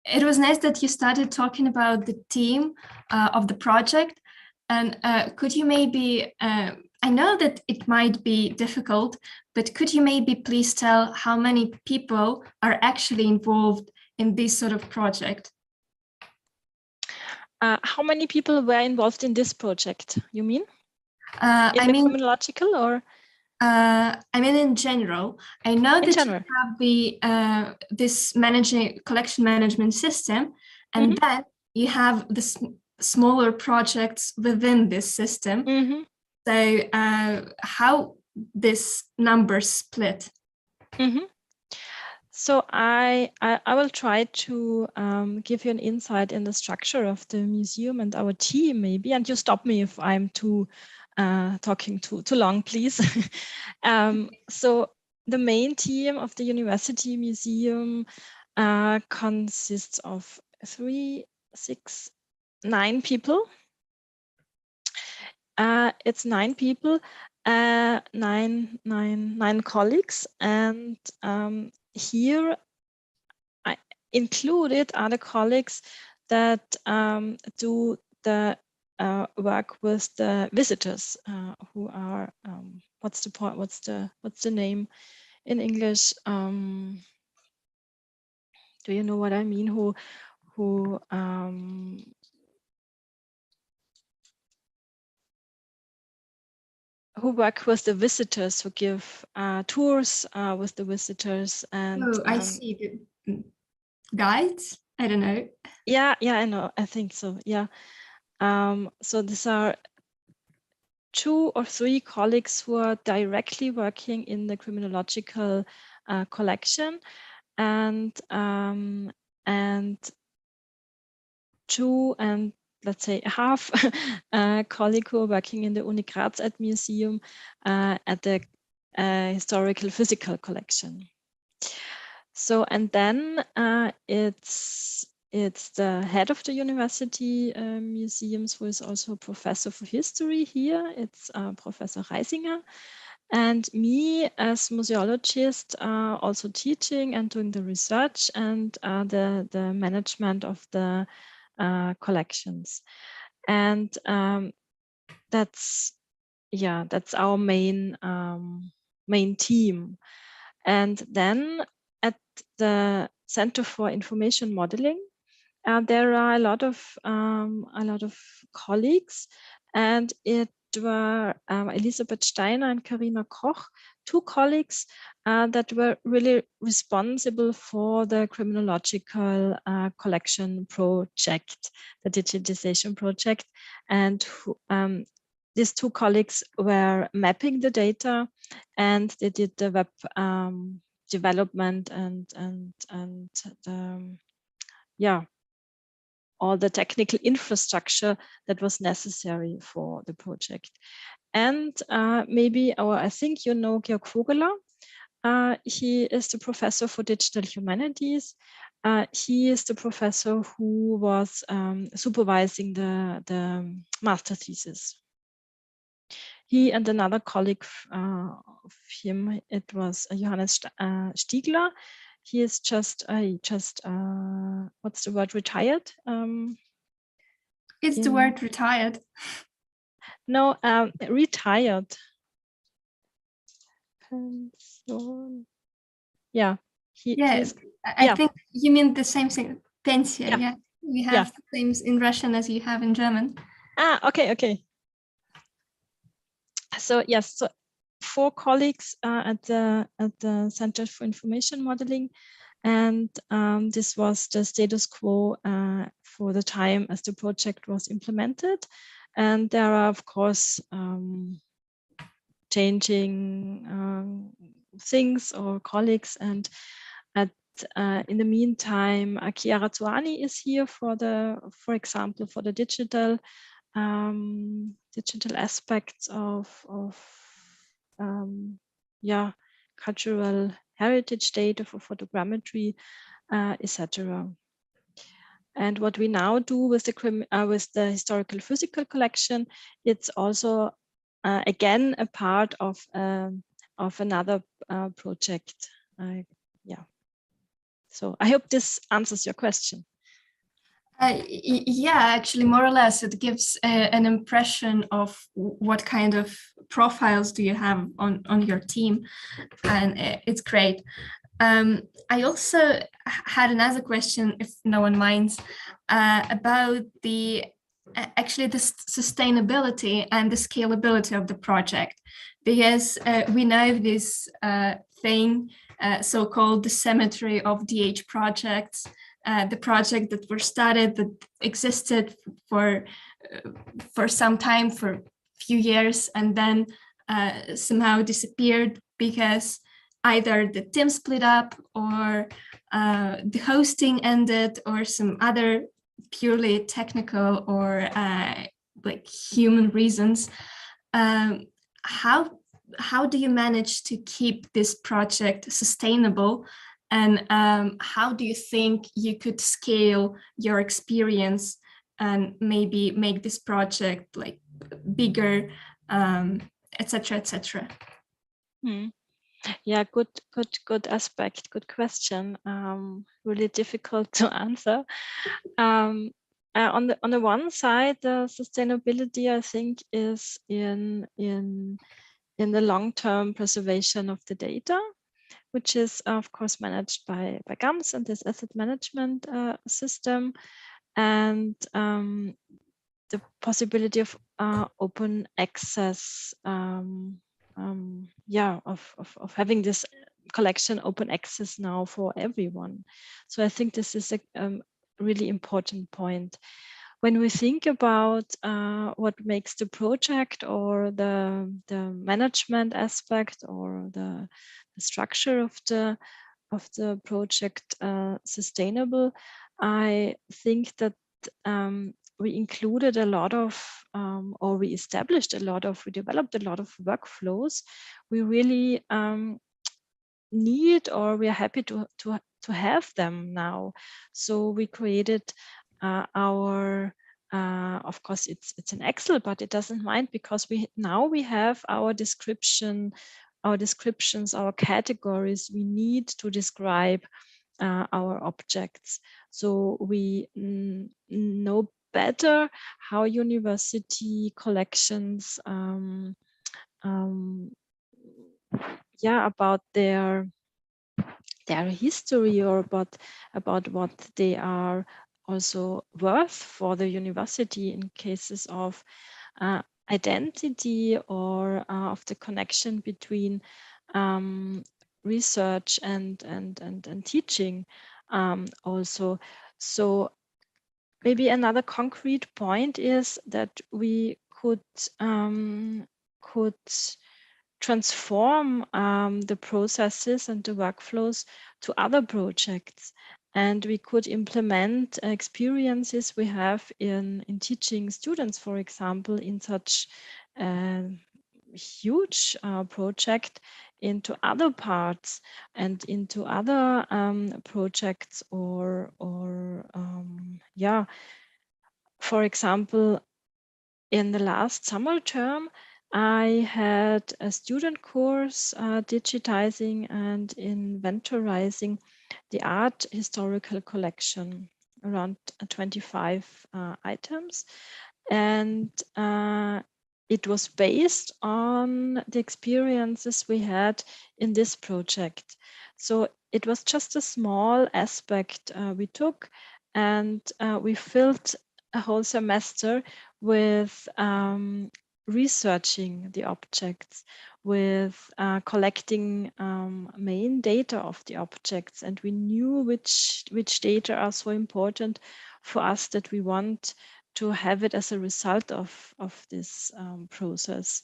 It was nice that you started talking about the team of the project. And could you maybe, I know that it might be difficult, but could you maybe please tell how many people are actually involved in this sort of project? How many people were involved in this project, you mean? I mean, criminological, or? I mean, in general, I know that general. you have the this collection management system, and then you have the smaller projects within this system. So how this number split? So I will try to give you an insight in the structure of the museum and our team, maybe, and you stop me if I'm talking too long, please. So the main team of the University Museum consists of 9 people. It's 9 people, 9 colleagues, and here included are the colleagues that do the work with the visitors who are what's the point? What's the name in English? Do you know what I mean? Who work with the visitors, who give tours with the visitors, and I see the guides. I don't know. Yeah, I know. I think so. Yeah. So these are 2 or 3 colleagues who are directly working in the criminological collection, and 2 and let's say half colleague who are working in the Uni Graz at museum at the historical physical collection. So, and then it's the head of the university museums, who is also a professor for history here. It's Professor Reisinger, and me as museologist, also teaching and doing the research and the management of the collections. And that's our main team. And then at the Center for Information Modeling, there are a lot of colleagues, and it were Elisabeth Steiner and Karina Koch, 2 colleagues that were really responsible for the criminological collection project, the digitization project, and these 2 colleagues were mapping the data, and they did the web development and yeah, all the technical infrastructure that was necessary for the project. And maybe I think you know Georg Vogeler. He is the professor for digital humanities. He is the professor who was supervising the master thesis. He and another colleague of him, it was Johannes Stiegler. He is just what's the word, retired? It's the word retired. No, retired. Yeah. I think you mean the same thing. Pensia. Yeah. We have the same in Russian as you have in German. Okay. So yes, so 4 colleagues at the Center for Information Modeling, and this was the status quo for the time as the project was implemented. And there are, of course, changing things or colleagues, and in the meantime, Chiara Zuani is here for example, for the digital aspects of cultural heritage data for photogrammetry, etc. And what we now do with the historical physical collection, it's also again a part of another project. So I hope this answers your question. Yeah, actually, more or less, it gives an impression of what kind of profiles do you have on your team, and it's great. I also had another question, if no one minds, about the sustainability and the scalability of the project, because we know this thing, so-called the cemetery of DH projects. The project that were started, that existed for some time, for a few years, and then somehow disappeared because either the team split up, or the hosting ended, or some other purely technical or like human reasons. How do you manage to keep this project sustainable? And how do you think you could scale your experience and maybe make this project like bigger, etc., etc.? Yeah, good aspect, good question. Really difficult to answer. On the one side, the sustainability, I think, is in the long-term preservation of the data, which is of course managed by GAMS and this asset management system, and the possibility of open access, of having this collection open access now for everyone. So I think this is a really important point. When we think about what makes the project or the management aspect or the structure of the project sustainable, I think that we included a lot of, or we developed a lot of workflows. We really need, or we are happy to have them now. So we created our, of course it's an Excel, but it doesn't mind, because we have our descriptions, our categories we need to describe our objects. So we know better how university collections about their history, or about what they are also worth for the university in cases of identity, or of the connection between research and teaching also. So maybe another concrete point is that we could transform the processes and the workflows to other projects. And we could implement experiences we have in teaching students, for example, in such huge project into other parts and into other projects, or yeah, for example, in the last summer term, I had a student course digitizing and inventorizing the art historical collection, around 25 items. And it was based on the experiences we had in this project. So it was just a small aspect we took, and we filled a whole semester with researching the objects, with collecting main data of the objects, and we knew which data are so important for us that we want to have it as a result of this process.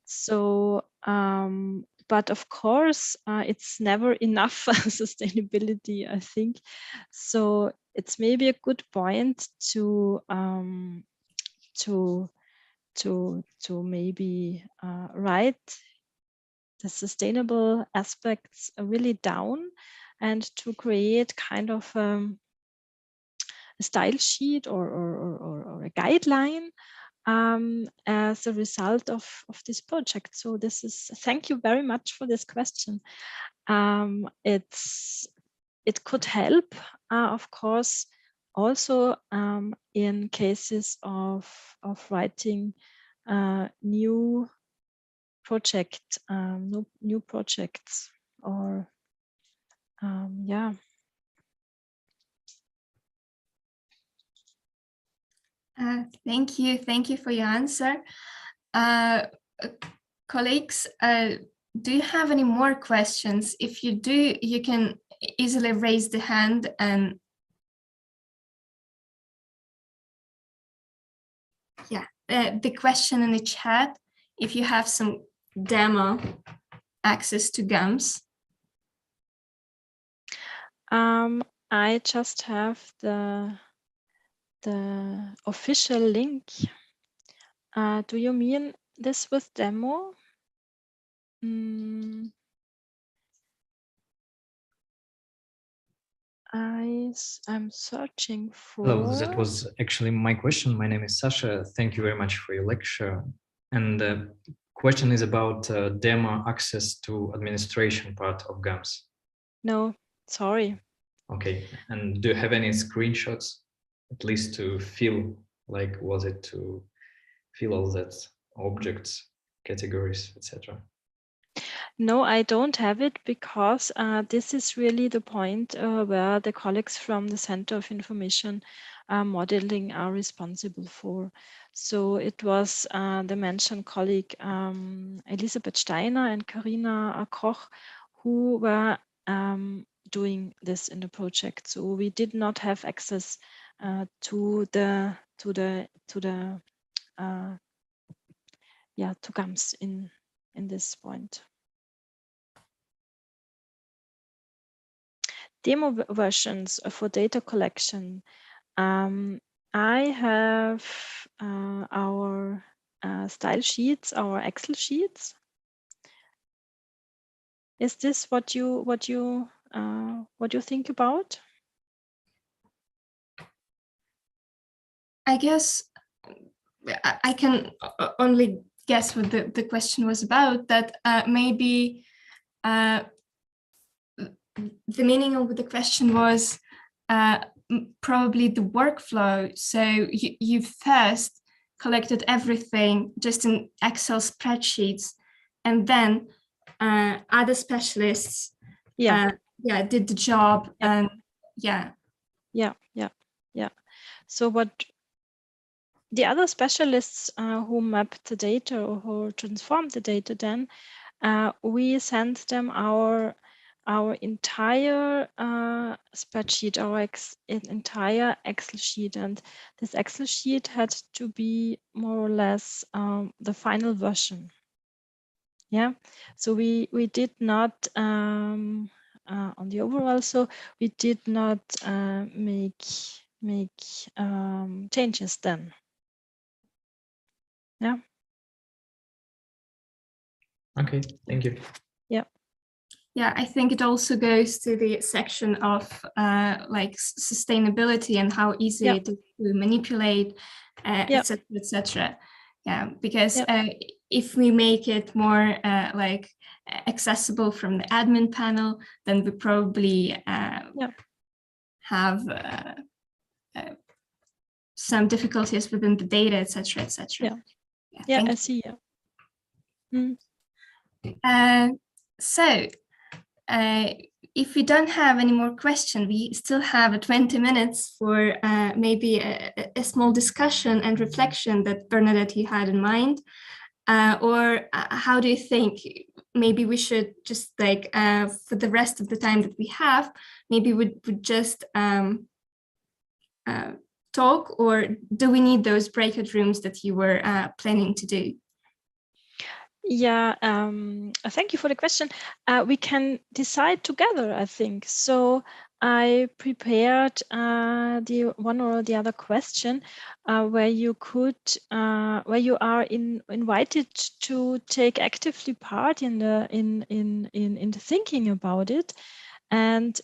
So, but of course, it's never enough sustainability, I think. So it's maybe a good point to maybe write the sustainable aspects really down, and to create kind of a style sheet or a guideline as a result of this project. So this is, thank you very much for this question. It could help, of course, also in cases of writing new projects, or yeah. Thank you for your answer. Colleagues, do you have any more questions? If you do, you can easily raise the hand, and yeah, the question in the chat, if you have some demo access to GAMS. I just have the official link. Do you mean this with demo? I'm searching for. Hello, that was actually my question. My name is Sasha. Thank you very much for your lecture. And the question is about demo access to administration part of GAMS. No, sorry. Okay, and do you have any screenshots, at least to feel like, was it to feel all that objects, categories, etc.? No, I don't have it, because this is really the point where the colleagues from the Center of Information Modeling are responsible for. So it was the mentioned colleague Elisabeth Steiner and Karina Koch who were doing this in the project. So we did not have access to GAMS in this point. Demo versions for data collection. I have our style sheets, our Excel sheets. Is this what you think about? I guess I can only guess what the question was about, that maybe the meaning of the question was probably the workflow. So you first collected everything just in Excel spreadsheets, and then other specialists did the job. And yeah. So what the other specialists who mapped the data or who transformed the data, then we sent them our entire spreadsheet, our entire Excel sheet, and this Excel sheet had to be more or less the final version. Yeah, so we did not on the overall, so we did not make changes then. Yeah. Okay, thank you. Yeah. Yeah, I think it also goes to the section of like sustainability and how easy Yeah. it is to manipulate, Yeah. etc., etc. Yeah, because Yeah. if we make it more like accessible from the admin panel, then we probably Yeah. have some difficulties within the data, etc., etc. Yeah. Yeah, I see. Yeah. So if we don't have any more questions, we still have 20 minutes for maybe a small discussion and reflection that Bernadette you had in mind. Or how do you think maybe we should just like for the rest of the time that we have, maybe we would just talk, or do we need those breakout rooms that you were planning to do? Yeah, thank you for the question. We can decide together, I think. So I prepared the one or the other question where you could, where you are invited to take actively part in the thinking about it. And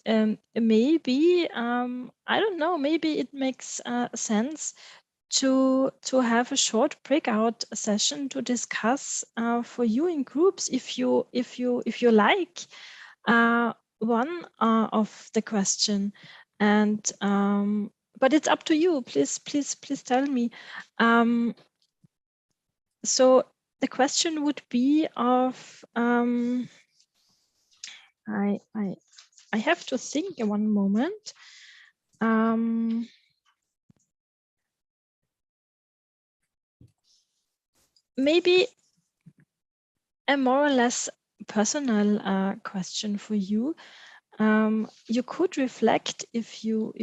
maybe, I don't know, maybe it makes sense to have a short breakout session to discuss for you in groups if you like one of the question, and but it's up to you. Please tell me. So the question would be of I have to think in one moment. Maybe a more or less personal question for you. You could reflect, if you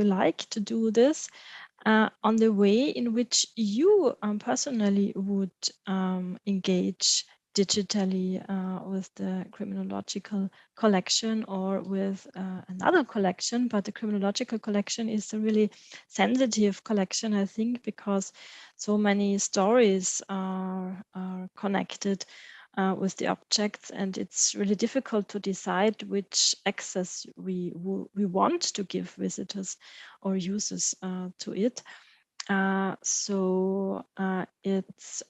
like to do this, on the way in which you personally would engage digitally with the criminological collection or with another collection. But the criminological collection is a really sensitive collection, I think, because so many stories are connected with the objects, and it's really difficult to decide which access we want to give visitors or users to it. So it's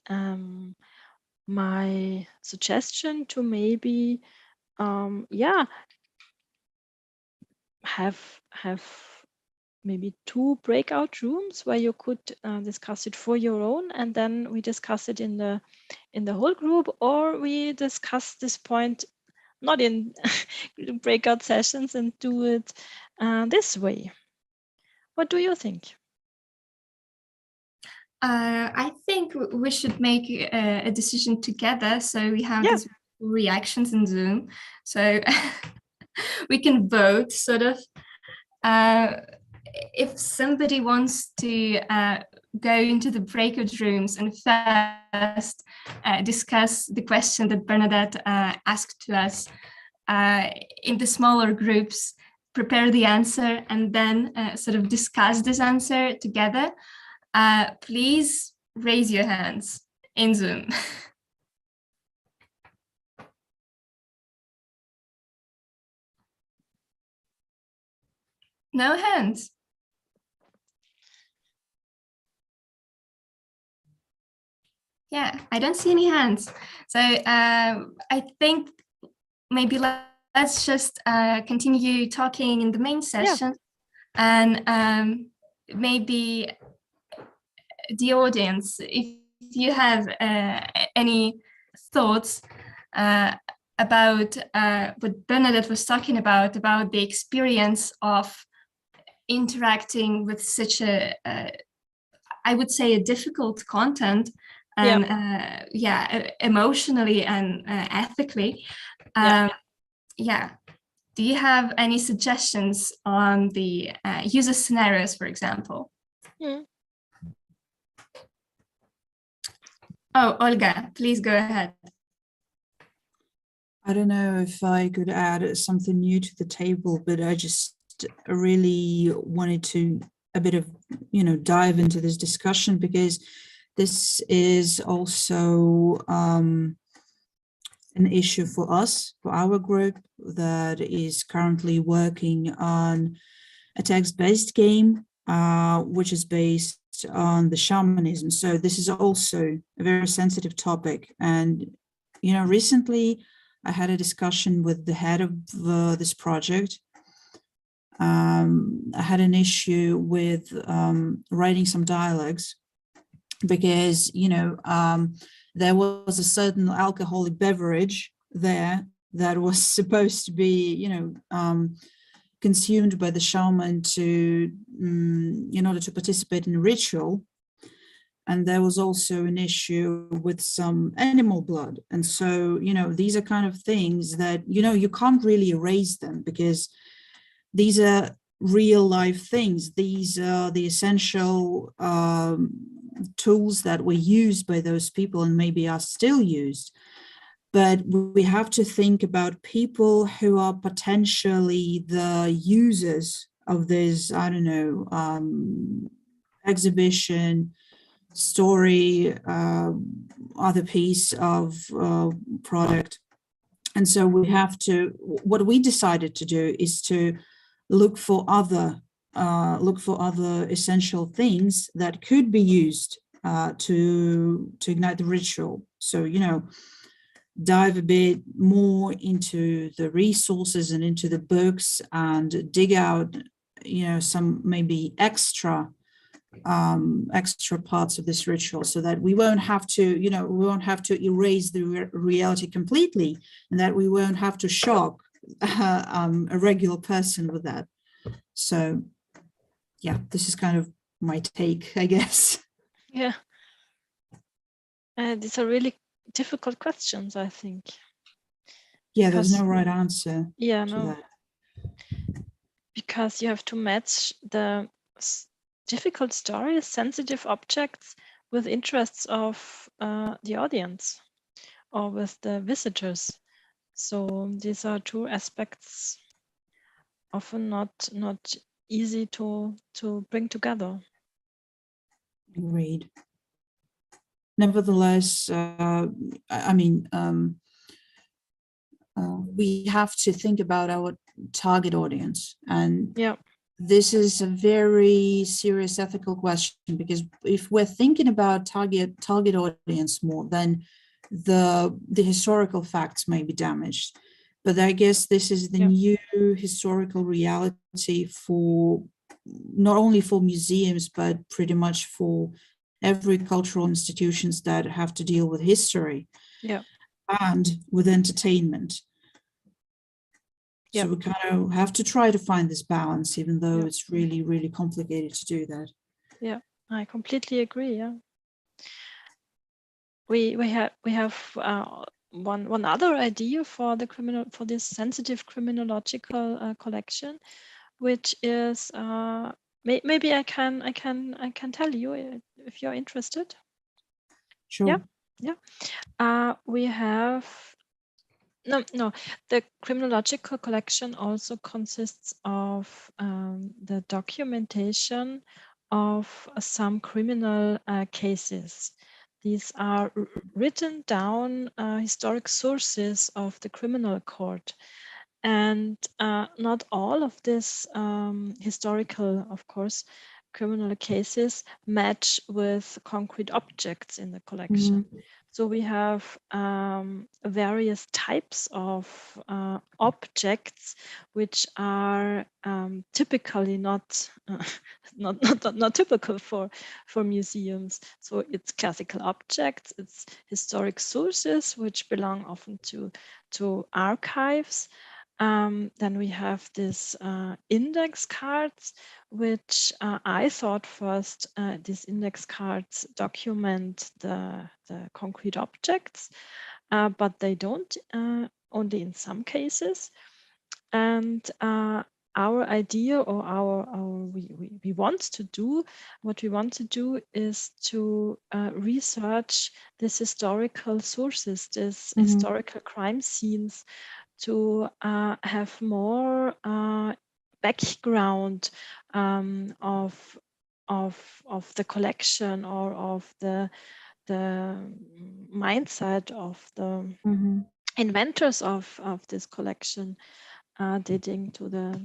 my suggestion to maybe have maybe 2 breakout rooms where you could discuss it for your own, and then we discuss it in the whole group, or we discuss this point not in breakout sessions and do it this way. What do you think? I think we should make a decision together, so we have these reactions in Zoom, so we can vote sort of. If somebody wants to go into the breakout rooms and first discuss the question that Bernadette asked to us in the smaller groups, prepare the answer, and then sort of discuss this answer together, please raise your hands in Zoom. No hands. Yeah, I don't see any hands. So I think maybe let's just continue talking in the main session, and maybe the audience, if you have any thoughts about what Bernadette was talking about the experience of interacting with such a, I would say, a difficult content, and emotionally and ethically. Do you have any suggestions on the user scenarios, for example? Oh, Olga, please go ahead. I don't know if I could add something new to the table, but I just really wanted to a bit of, dive into this discussion, because this is also an issue for us, for our group that is currently working on a text-based game, which is based on the shamanism. So this is also a very sensitive topic. And, recently I had a discussion with the head of this project. I had an issue with writing some dialogues because, there was a certain alcoholic beverage there that was supposed to be, consumed by the shaman to, in order to participate in a ritual. And there was also an issue with some animal blood. And so, these are kind of things that, you can't really erase them, because these are real life things. These are the essential tools that were used by those people and maybe are still used. But we have to think about people who are potentially the users of this, I don't know, exhibition, story, other piece of product. And so we have to, what we decided to do is to look for other essential things that could be used to ignite the ritual. So, dive a bit more into the resources and into the books and dig out, some maybe extra parts of this ritual, so that we won't have to, erase the reality completely, and that we won't have to shock a regular person with that. So yeah, this is kind of my take, I guess. Yeah. These are really difficult questions, I think. Yeah, there's no right answer to that. Because you have to match the difficult stories, sensitive objects, with interests of the audience or with the visitors. So these are two aspects often not easy to bring together. Agreed. Nevertheless, we have to think about our target audience, and this is a very serious ethical question, because if we're thinking about target audience more, then the historical facts may be damaged. But I guess this is the new historical reality for not only for museums, but pretty much for every cultural institutions that have to deal with history and with entertainment. So we kind of have to try to find this balance, even though it's really, really complicated to do that. Yeah, I completely agree. Yeah, we have one other idea for this sensitive criminological collection, which is maybe I can tell you if you're interested. Sure. Yeah. We have the criminological collection also consists of the documentation of some criminal cases. These are written down historic sources of the criminal court. And not all of these historical, of course, criminal cases match with concrete objects in the collection. So we have various types of objects which are typically not typical for museums. So it's classical objects, it's historic sources which belong often to archives. Then we have this index cards, which I thought first these index cards document the concrete objects, but they don't, only in some cases. And our idea or we want to do, what we want to do is to research these historical sources, these historical crime scenes, to have more background of the collection or of the mindset of the inventors of this collection, dating to the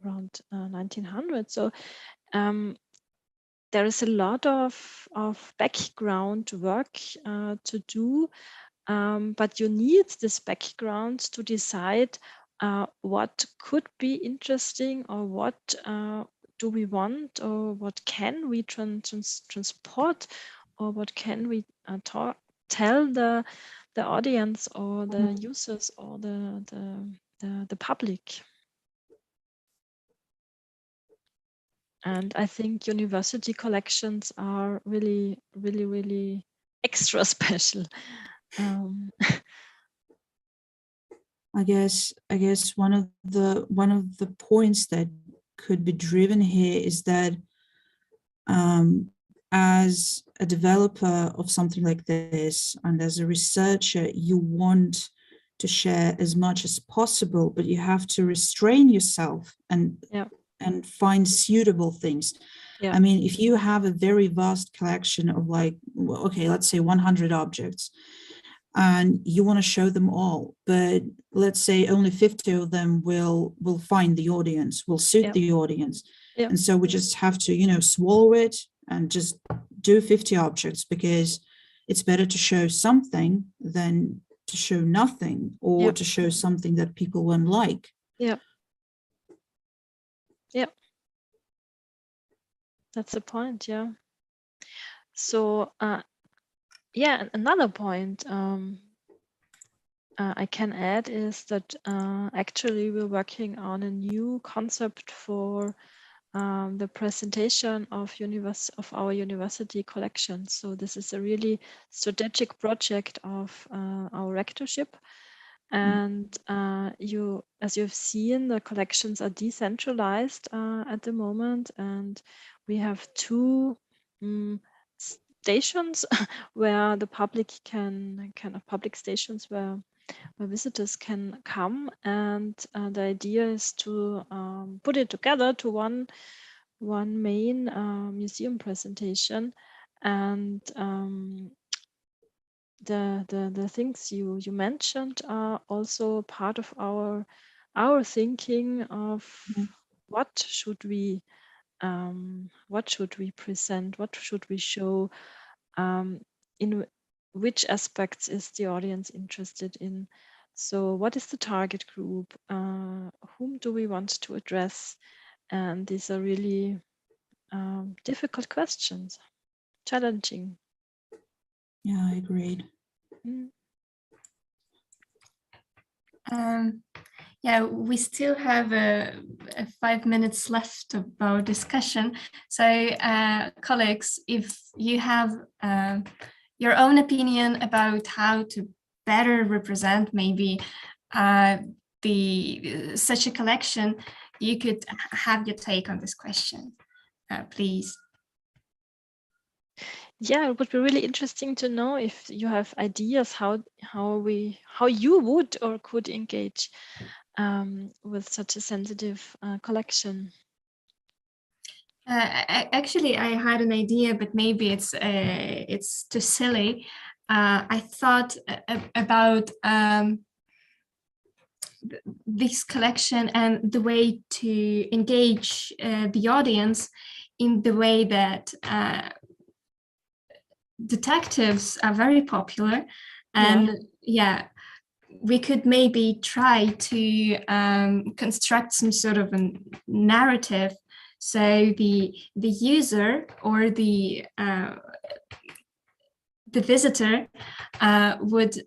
around 1900. So there is a lot of background work to do, but you need this background to decide what could be interesting, or what do we want, or what can we transport, or what can we tell the audience or the users or the public. And I think university collections are really, really, really extra special. I guess one of the points that could be driven here is that as a developer of something like this and as a researcher, you want to share as much as possible, but you have to restrain yourself and find suitable things. I mean, if you have a very vast collection of, like, okay, let's say 100 objects, and you want to show them all, but let's say only 50 of them will find the audience, will suit the audience. And so we just have to, swallow it and just do 50 objects, because it's better to show something than to show nothing, or to show something that people won't like. That's the point. So another point I can add is that actually we're working on a new concept for the presentation of our university collection. So this is a really strategic project of our rectorship. And as you've seen, the collections are decentralized at the moment, and we have two stations where the public public stations where visitors can come, and the idea is to put it together to one main museum presentation. And the things you mentioned are also part of our thinking of what should we present, what should we show, in which aspects is the audience interested in. So what is the target group? Whom do we want to address? And these are really difficult questions, challenging. Yeah, I agreed. We still have 5 minutes left of our discussion. So, colleagues, if you have your own opinion about how to better represent maybe such a collection, you could have your take on this question, please. Yeah, it would be really interesting to know if you have ideas how you would or could engage with such a sensitive collection. Actually, I had an idea, but maybe it's too silly. I thought about this collection and the way to engage the audience in the way that detectives are very popular, and we could maybe try to construct some sort of a narrative, so the user or the visitor would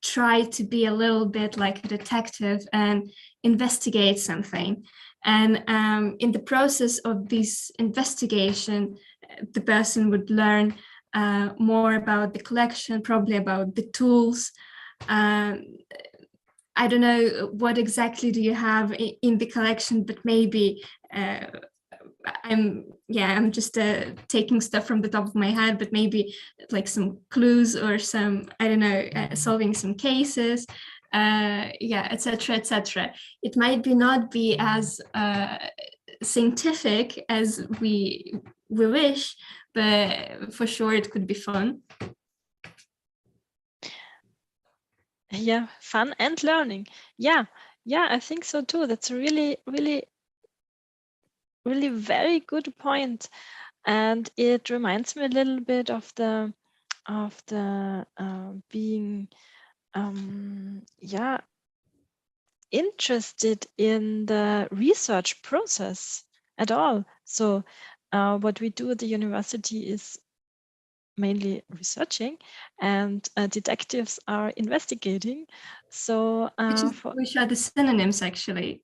try to be a little bit like a detective and investigate something. And in the process of this investigation, the person would learn more about the collection, probably about the tools. I don't know what exactly do you have in the collection, but maybe I'm just taking stuff from the top of my head, but maybe like some clues or some, I don't know, solving some cases, etc., etc. It might not be as scientific as we wish, but for sure it could be fun. Yeah, fun and learning. Yeah, I think so too. That's a really very good point. And it reminds me a little bit of the being interested in the research process at all. So what we do at the university is mainly researching, and detectives are investigating. So Which are the synonyms actually?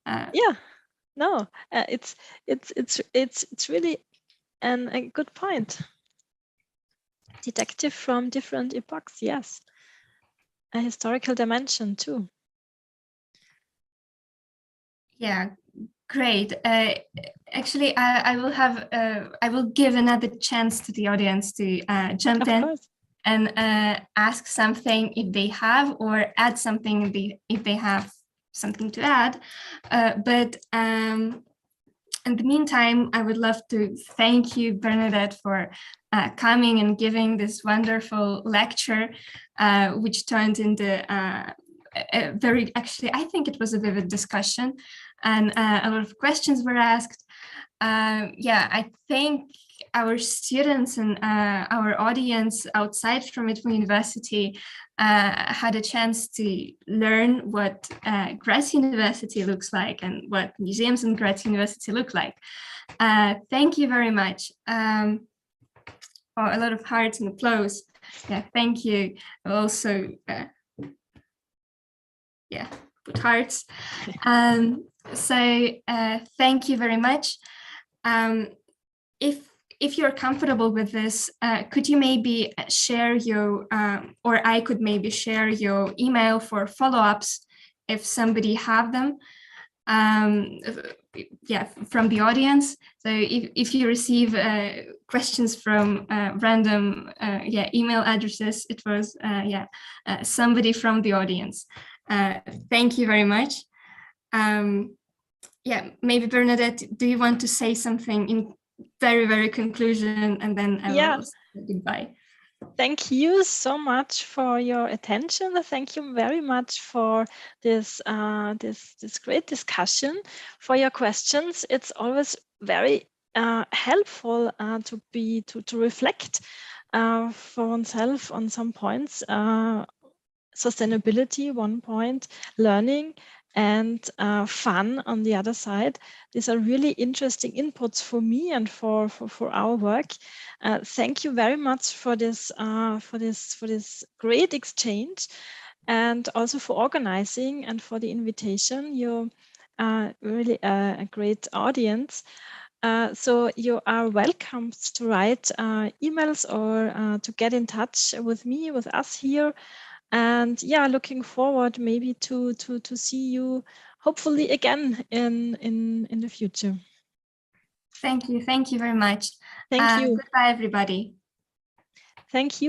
It's really a good point. Detective from different epochs, yes. A historical dimension too. Yeah, great. Actually, I will give another chance to the audience to jump in and ask something if they have, or add something if they have something to add. But in the meantime, I would love to thank you, Bernadette, for coming and giving this wonderful lecture, which turned into a very, actually, I think it was a vivid discussion, and a lot of questions were asked. I think our students and our audience outside from ITMO University had a chance to learn what Graz University looks like and what museums in Graz University look like. Thank you very much. A lot of hearts and applause. Yeah, thank you. Also, put hearts. So thank you very much. If you're comfortable with this, could you maybe share your, or I could maybe share your email for follow-ups if somebody have them, from the audience. So if you receive questions from random email addresses, it was somebody from the audience. Thank you very much. Maybe Bernadette, do you want to say something in very, very conclusion, and then I will say goodbye. Thank you so much for your attention. Thank you very much for this this great discussion, for your questions. It's always very helpful to reflect for oneself on some points. Sustainability, one point, learning, and fun on the other side. These are really interesting inputs for me and for our work. Thank you very much for this great exchange, and also for organizing and for the invitation. You're really a great audience. So you are welcome to write emails or to get in touch with me, with us here. And looking forward maybe to see you hopefully again in the future. Thank you very much. Thank you. Goodbye, everybody. Thank you.